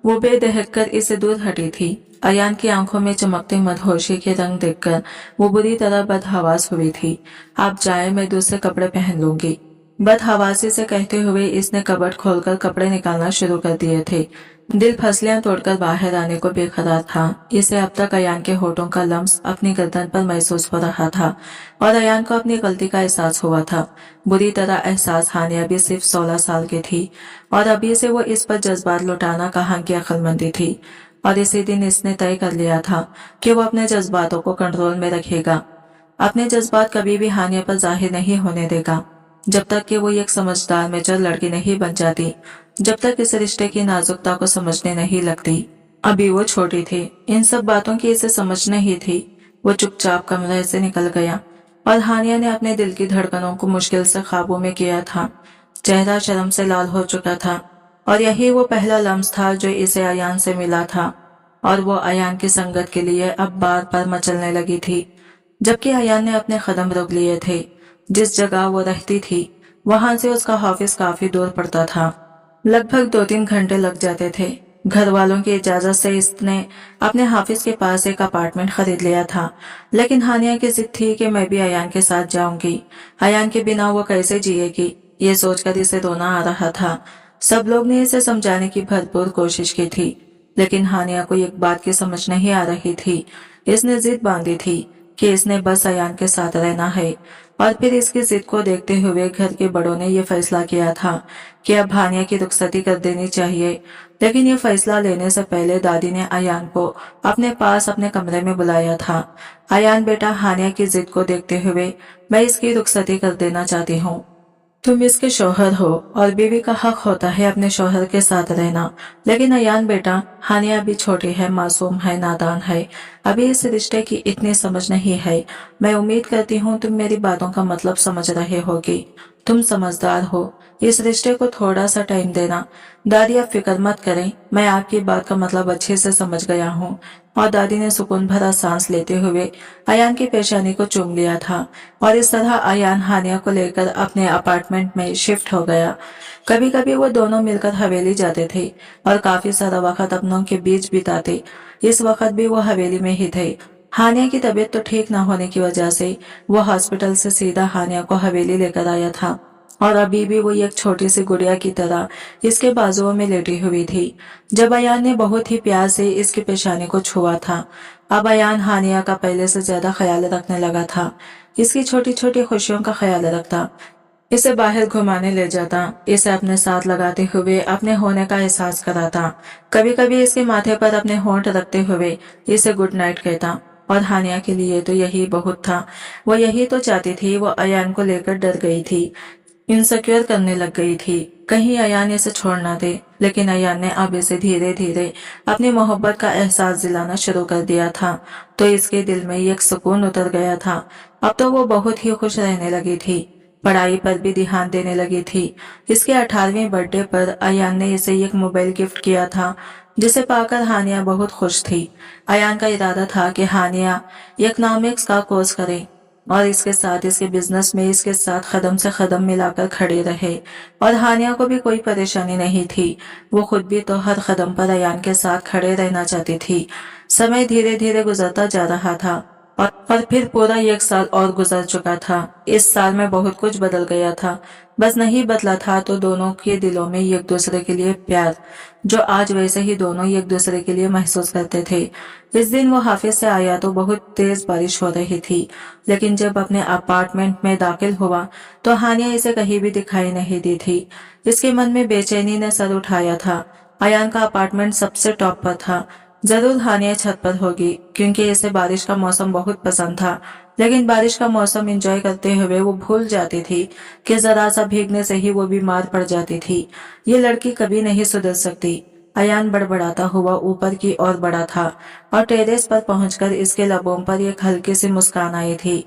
वो बेदहक कर इसे दूर हटी थी। अयान की आंखों में चमकते मदहोशी के रंग देखकर वो बुरी तरह बदहवास हुई थी। आप जाए, मैं दूसरे कपड़े पहन लूंगी। बदहवासी से कहते हुए इसने कबर्ड खोलकर कपड़े निकालना शुरू कर दिए थे। दिल फसलियां तोड़कर बाहर आने को बेकरार था। इसे अब तक अयान के होठों का लम्स अपनी गर्दन पर महसूस हो रहा था और अयान को अपनी गलती का एहसास हुआ था। बुरी तरह एहसास। हानिया भी सिर्फ 16 साल की थी और अभी से वो इस पर जज्बात लुटाना कहाँ की अक्लमंदी थी। और इसी दिन इसने तय कर लिया था कि वो अपने जज्बातों को कंट्रोल में रखेगा। अपने जज्बात कभी भी हानिया पर जाहिर नहीं होने देगा, जब तक कि वो एक समझदार मेचर लड़की नहीं बन जाती, जब तक इस रिश्ते की नाजुकता को समझने नहीं लगती। अभी वो छोटी थी, इन सब बातों की इसे समझ नहीं थी। वो चुपचाप कमरे से निकल गया और हानिया ने अपने दिल की धड़कनों को मुश्किल से काबू में किया था। चेहरा शर्म से लाल हो चुका था और यही वो पहला लम्स था जो इसे अयान से मिला था और वो अयान की संगत के लिए अब बार बार मचलने लगी थी। जबकि अयान ने अपने कदम रोक लिए थे। जिस जगह वो रहती थी वहां से उसका ऑफिस काफी दूर पड़ता था। लगभग 2-3 घंटे लग जाते थे। घर वालों की इजाजत से इसने अपने हाफिज के पास एक अपार्टमेंट खरीद लिया था, लेकिन हानिया की जिद थी कि मैं भी अयान के साथ जाऊंगी। अयान के बिना वो कैसे जिएगी, ये सोचकर इसे रोना आ रहा था। सब लोग ने इसे समझाने की भरपूर कोशिश की थी, लेकिन हानिया को एक बात की समझ नहीं आ रही थी। इसने जिद बांधी थी कि इसने बस अयान के साथ रहना है और फिर इसकी जिद को देखते हुए घर के बड़ों ने यह फैसला किया था कि अब हानिया की रुखसती कर देनी चाहिए। लेकिन ये फैसला लेने से पहले दादी ने अयान को अपने पास अपने कमरे में बुलाया था। अयान बेटा, हानिया की जिद को देखते हुए मैं इसकी रुखसती कर देना चाहती हूँ। तुम इसके शौहर हो और बीवी का हक होता है अपने शौहर के साथ रहना। लेकिन अयान बेटा, हानिया अभी छोटी है, मासूम है, नादान है, अभी इस रिश्ते की इतनी समझ नहीं है। मैं उम्मीद करती हूँ तुम मेरी बातों का मतलब समझ रहे होगी। तुम समझदार हो, इस रिश्ते को थोड़ा सा टाइम देना। दादी आप फिक्र मत करें, मैं आपकी बात का मतलब अच्छे से समझ गया हूँ। और दादी ने सुकून भरा सांस लेते हुए अयान की पेशानी को चूम लिया था और इस तरह अयान हानिया को लेकर अपने अपार्टमेंट में शिफ्ट हो गया। कभी कभी वो दोनों मिलकर हवेली जाते थे और काफी सारा वक्त अपनों के बीच बिताते। इस वक्त भी वो हवेली में ही थे। हानिया की तबीयत तो ठीक न होने की वजह से वो हॉस्पिटल से सीधा हानिया को हवेली लेकर आया था और अभी भी वो एक छोटी सी गुड़िया की तरह इसके बाजुओं में लेटी हुई थी। जब अयान ने बहुत ही प्यार से इसकी पेशानी को छुआ था, अब अयान हानिया का पहले से ज्यादा ख्याल रखने लगा था। इसकी छोटी छोटी खुशियों का ख्याल रखता, इसे बाहर घुमाने ले जाता, इसे अपने साथ लगाते हुए अपने होने का एहसास कराता। कभी कभी इसके माथे पर अपने होंठ रखते हुए इसे गुड नाइट कहता। और हानिया के लिए तो यही बहुत था। वो यही तो चाहती थी। वो अयान को लेकर डर गई थी, इनसिक्योर करने लग गई थी, कहीं अयान इसे छोड़ ना दे। लेकिन अयान ने अब इसे धीरे धीरे अपनी मोहब्बत का एहसास दिलाना शुरू कर दिया था, तो इसके दिल में एक सुकून उतर गया था। अब तो वो बहुत ही खुश रहने लगी थी, पढ़ाई पर भी ध्यान देने लगी थी। इसके 18वें बर्थडे पर अयान ने इसे एक मोबाइल गिफ्ट किया था, जिसे पाकर हानिया बहुत खुश थी। अयान का इरादा था कि हानिया इकोनॉमिक्स का कोर्स करे और इसके साथ इसके बिजनेस में इसके साथ कदम से कदम मिलाकर खड़े रहे। और हानिया को भी कोई परेशानी नहीं थी। वो खुद भी तो हर कदम पर अयान के साथ खड़े रहना चाहती थी। समय धीरे धीरे गुजरता जा रहा था और फिर पूरा 1 साल और गुजर चुका था। इस साल में बहुत कुछ बदल गया था। बस नहीं बदला था तो दोनों के दिलों में एक दूसरे के लिए प्यार, जो आज वैसे ही दोनों एक दूसरे के लिए महसूस करते थे। इस दिन वो हाफिज से आया तो बहुत तेज बारिश हो रही थी, लेकिन जब अपने अपार्टमेंट में दाखिल हुआ तो हानिया इसे कहीं भी दिखाई नहीं दी थी। इसके मन में बेचैनी ने सर उठाया था। अयान का अपार्टमेंट सबसे टॉप पर था। जरूर हानिया छत पर होगी, क्योंकि इसे बारिश का मौसम बहुत पसंद था। लेकिन बारिश का मौसम एंजॉय करते हुए वो भूल जाती थी कि जरा सा भीगने से ही वो बीमार पड़ जाती थी। ये लड़की कभी नहीं सुधर सकती। अयान बड़बड़ाता हुआ ऊपर की ओर बढ़ा था और टेरेस पर पहुंचकर इसके लबों पर एक हल्की सी मुस्कान आई थी।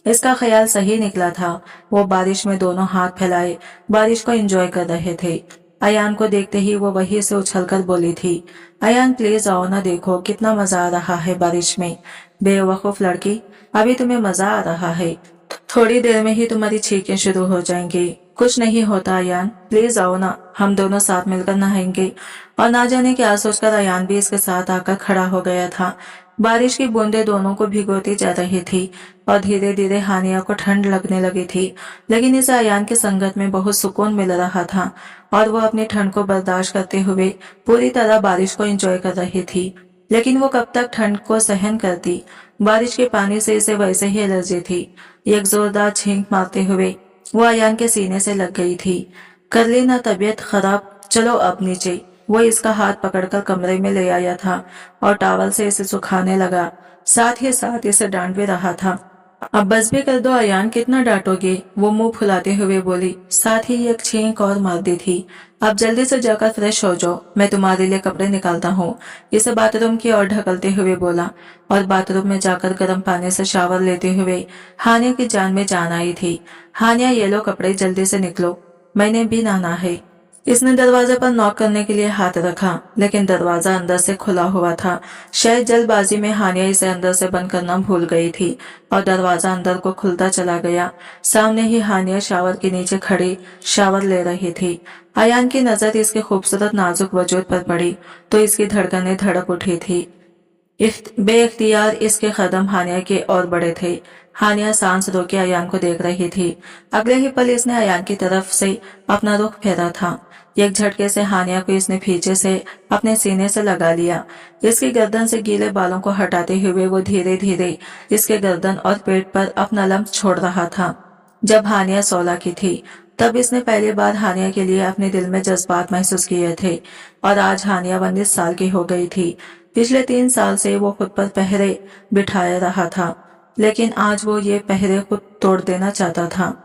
इसका ख्याल सही निकला था। वो बारिश में दोनों हाथ फैलाए बारिश को एंजॉय कर रहे थे। अयान को देखते ही वो वहीं से उछलकर बोली थी, अयान प्लीज आओ ना, देखो कितना मजा आ रहा है बारिश में। बेवकूफ लड़की, अभी तुम्हें मजा आ रहा है, थोड़ी देर में ही तुम्हारी छींकें शुरू हो जाएंगी। कुछ नहीं होता अयान, प्लीज आओ ना, हम दोनों साथ मिलकर नहाएंगे। और ना जाने क्या सोचकर अयान भी इसके साथ आकर खड़ा हो गया था। बारिश की बूंदें दोनों को भिगोती जा रही थी और धीरे धीरे हानिया को ठंड लगने लगी थी, लेकिन इसे अयान की संगत में बहुत सुकून मिल रहा था और वो अपनी ठंड को बर्दाश्त करते हुए पूरी तरह बारिश को एंजॉय कर रही थी। लेकिन वो कब तक ठंड को सहन करती। बारिश के पानी से इसे वैसे ही एलर्जी थी। एक जोरदार छींक मारते हुए वो अयान के सीने से लग गई थी। कर ली ना तबीयत खराब, चलो अब नीचे। वो इसका हाथ पकड़कर कमरे में ले आया था और टॉवल से इसे सुखाने लगा, साथ ही साथ इसे डांट भी रहा था। अब बस भी कर दो अयान, कितना डांटोगे, वो मुंह फुलाते हुए बोली, साथ ही एक छींक और मार दी थी। अब जल्दी से जाकर फ्रेश हो जाओ, मैं तुम्हारे लिए कपड़े निकालता हूँ, इसे बाथरूम की ओर ढकलते हुए बोला। और बाथरूम में जाकर गर्म पानी से शावर लेते हुए हानिया की जान में जान आई थी। हानिया, ये लो कपड़े, जल्दी से निकलो, मैंने भी नहाना है। इसने दरवाजे पर नॉक करने के लिए हाथ रखा, लेकिन दरवाजा अंदर से खुला हुआ था। शायद जल्दबाजी में हानिया इसे अंदर से बंद करना भूल गई थी और दरवाजा अंदर को खुलता चला गया। सामने ही हानिया शावर के नीचे खड़ी शावर ले रही थी। अयान की नजर इसके खूबसूरत नाजुक वजूद पर पड़ी तो इसकी धड़कनें धड़क उठी थी। बेइख्तियार इसके कदम हानिया के और बड़े थे। हानिया सांस रोके अयान को देख रही थी। अगले ही पल इसने अयान की तरफ से अपना रुख फेरा था। एक झटके से हानिया को इसने पीछे से अपने सीने से लगा लिया। इसकी गर्दन से गीले बालों को हटाते हुए वो धीरे धीरे इसके गर्दन और पेट पर अपना लम्ब छोड़ रहा था। जब हानिया 16 की थी तब इसने पहली बार हानिया के लिए अपने दिल में जज्बात महसूस किए थे और आज हानिया 19 साल की हो गई थी। पिछले 3 साल से वो खुद पर पहरे बिठाया रहा था, लेकिन आज वो ये पहरे खुद तोड़ देना चाहता था।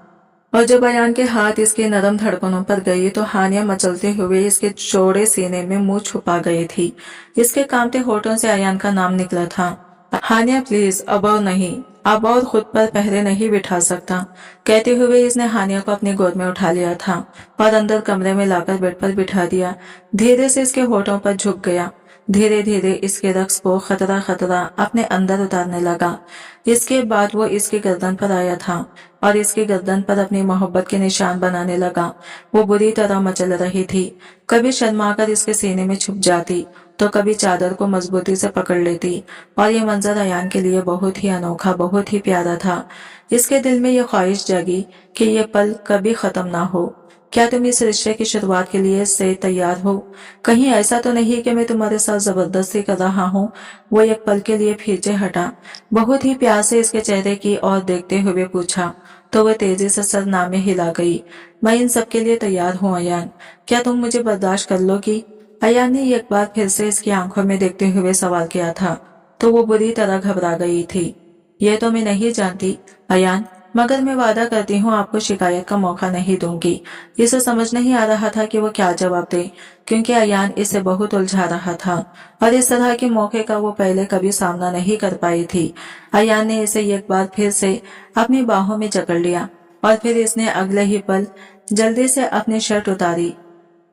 और जब अयान के हाथ इसके नरम धड़कनों पर गई तो हानिया मचलते हुए इसके चौड़े सीने में मुंह छुपा गई थी। इसके कांपते होठों से अयान का नाम निकला था। हानिया प्लीज, अब और नहीं, अब और खुद पर पहरे नहीं बिठा सकता। कहते हुए इसने हानिया को अपनी गोद में उठा लिया था और अंदर कमरे में लाकर बेड पर बिठा दिया। धीरे से इसके होठों पर झुक गया। धीरे धीरे इसके रक्स को खतरा खतरा अपने अंदर उतारने लगा। इसके बाद वो इसकी गर्दन पर आया था और इसकी गर्दन पर अपनी मोहब्बत के निशान बनाने लगा। वो बुरी तरह मचल रही थी। कभी शर्माकर इसके सीने में छुप जाती तो कभी चादर को मजबूती से पकड़ लेती और ये मंजर अयान के लिए बहुत ही अनोखा, बहुत ही प्यारा था। इसके दिल में ये ख्वाहिश जागी कि ये पल कभी खत्म ना हो। क्या तुम इस रिश्ते की शुरुआत के लिए से तैयार हो? कहीं ऐसा तो नहीं कि मैं तुम्हारे साथ जबरदस्ती कर रहा हूँ? वो एक पल के लिए पीछे हटा, बहुत ही प्यार से इसके चेहरे की ओर देखते हुए पूछा तो वह तेजी से सर नामे हिला गई। मैं इन सब के लिए तैयार हूँ अयान, क्या तुम मुझे बर्दाश्त कर लोगी? अयान ने एक बार फिर से इसकी आंखों में देखते हुए सवाल किया था तो वो बुरी तरह घबरा गई थी। ये तो मैं नहीं जानती अयान, मगर मैं वादा करती हूँ आपको शिकायत का मौका नहीं दूंगी। इसे समझ नहीं आ रहा था कि वो क्या जवाब दे, क्योंकि अयान इसे बहुत उलझा रहा था और इस तरह के मौके का वो पहले कभी सामना नहीं कर पाई थी। अयान ने इसे एक बार फिर से अपनी बाहों में जकड़ लिया और फिर इसने अगले ही पल जल्दी से अपनी शर्ट उतारी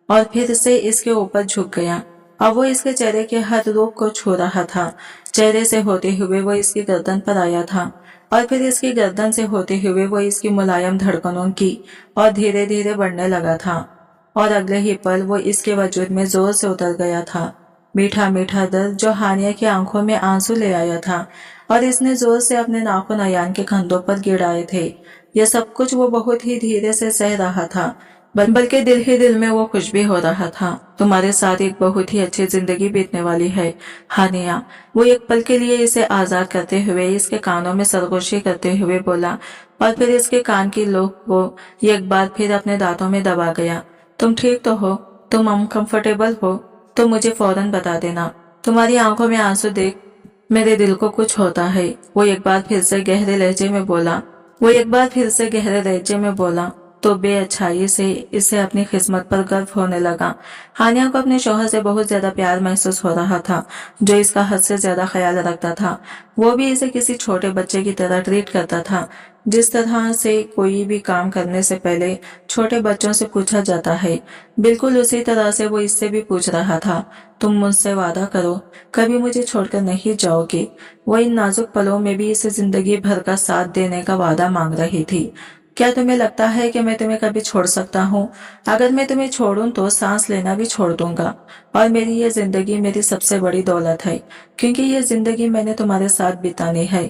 और फिर से इसके ऊपर झुक गया। अब वो इसके चेहरे के हर रूप को छू रहा था। चेहरे से होते हुए वो इसकी गर्दन पर आया था और फिर इसकी गर्दन से होते हुए वो इसकी मुलायम धड़कनों की और धीरे धीरे बढ़ने लगा था और अगले ही पल वो इसके वजूद में जोर से उतर गया था। मीठा मीठा दर्द जो हानिया की आंखों में आंसू ले आया था और इसने जोर से अपने नाखून अयान के कंधों पर गिराए थे। यह सब कुछ वो बहुत ही धीरे से सह रहा था, बल्कि दिल ही दिल में वो खुश भी हो रहा था। तुम्हारे साथ एक बहुत ही अच्छी जिंदगी बीतने वाली है हानिया। वो एक पल के लिए इसे आजाद करते हुए इसके कानों में सरगोशी करते हुए बोला और फिर इसके कान की लोक को एक बार फिर अपने दांतों में दबा गया। तुम ठीक तो हो? तुम अनकंफर्टेबल हो तो मुझे फौरन बता देना। तुम्हारी आंखों में आंसू देख मेरे दिल को कुछ होता है। वो एक बार फिर से गहरे लहजे में बोला। तो बेअच्छाई से इसे अपनी किस्मत पर गर्व होने लगा। हानिया को अपने शौहर से बहुत ज्यादा प्यार महसूस हो रहा था, जो इसका हद से ज्यादा ख्याल रखता था। वो भी इसे किसी छोटे बच्चे की तरह ट्रीट करता था, जिस तरह से कोई भी काम करने से पहले छोटे बच्चों से पूछा जाता है, बिल्कुल उसी तरह से वो इससे भी पूछ रहा था, तुम मुझसे वादा करो, कभी मुझे छोड़कर नहीं जाओगे। वो इन नाजुक पलों में भी इसे जिंदगी भर का साथ देने का वादा मांग रही थी। क्या तुम्हें लगता है कि मैं तुम्हें कभी छोड़ सकता हूँ? अगर मैं तुम्हें छोड़ूं तो सांस लेना भी छोड़ दूंगा, और मेरी ये जिंदगी मेरी सबसे बड़ी दौलत है, क्योंकि ये जिंदगी मैंने तुम्हारे साथ बितानी है।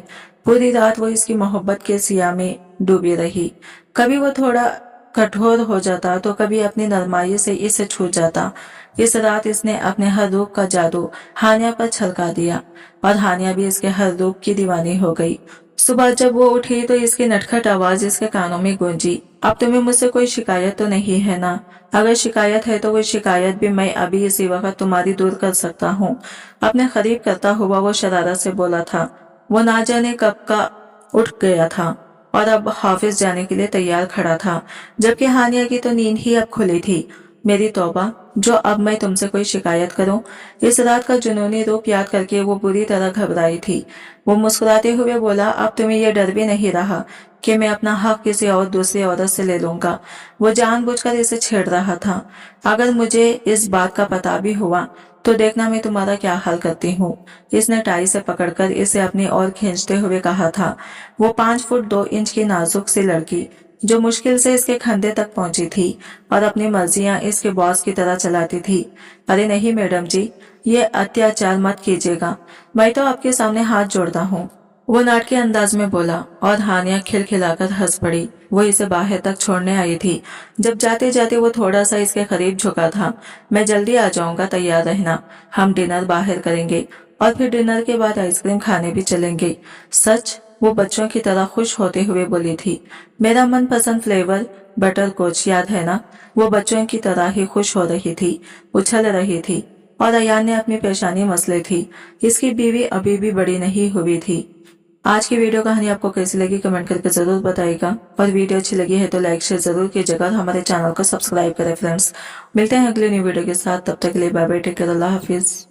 पूरी रात वो इसकी मोहब्बत के सिया में डूबी रही। कभी वो थोड़ा कठोर हो जाता तो कभी अपनी नरमाई से इसे छू जाता। इस रात इसने अपने हर रूप का जादू हानिया पर छलका दिया, और हानिया भी इसके हर रूप की दीवानी हो गई। सुबह जब वो उठी तो इसकी नटखट आवाज इसके कानों में गूंजी, अब तुम्हें मुझसे कोई शिकायत तो नहीं है ना? अगर शिकायत है तो वो शिकायत भी मैं अभी इसी वक्त तुम्हारी दूर कर सकता हूँ। अपने करीब करता हुआ वो शरारत से बोला था। वो ना जाने कब का उठ गया था और अब ऑफिस जाने के लिए तैयार खड़ा था, जबकि हानिया की तो नींद ही अब खुली थी। मेरी तौबा, जो अब मैं तुमसे कोई शिकायत करूं। इस रात का जुनूनी रूप याद करके वो बुरी तरह घबराई थी। वो मुस्कुराते हुए बोला, अब तुम्हें यह डर भी नहीं रहा कि मैं अपना हक किसी और दूसरी औरत से ले लूंगा। वो जानबूझकर इसे छेड़ रहा था। अगर मुझे इस बात का पता भी हुआ तो देखना मैं तुम्हारा क्या हाल करती हूँ। इसने टाई से पकड़कर इसे अपनी ओर खींचते हुए कहा था। वो 5 फुट 2 इंच की नाजुक सी लड़की, जो मुश्किल से इसके कंधे तक पहुंची थी और अपनी मर्जियां इसके बॉस की तरह चलाती थी। अरे नहीं मैडम जी, ये अत्याचार मत कीजिएगा, मैं तो आपके सामने हाथ जोड़ता हूँ, वो नाटकी अंदाज में बोला, और हानिया खिलखिलाकर हंस पड़ी। वो इसे बाहर तक छोड़ने आई थी। जब जाते जाते वो थोड़ा सा इसके करीब झुका था। मैं जल्दी आ जाऊंगा, तैयार रहना, हम डिनर बाहर करेंगे और फिर डिनर के बाद आइसक्रीम खाने भी चलेंगे। सच? वो बच्चों की तरह खुश होते हुए बोली थी। मेरा मनपसंद फ्लेवर बटर कोच, याद है ना? वो बच्चों की तरह ही खुश हो रही थी, उछल रही थी, और अयान ने अपनी पेशानी मसले थी। इसकी बीवी अभी भी बड़ी नहीं हुई थी। आज की वीडियो कहानी आपको कैसी लगी कमेंट करके जरूर बताइएगा, और वीडियो अच्छी लगी है तो लाइक शेयर जरूर कीजिएगा और हमारे चैनल को सब्सक्राइब करें फ्रेंड्स। मिलते हैं अगले न्यू वीडियो के साथ, तब तक के लिए बाय बाय, टेक केयर, अल्लाह हाफिज।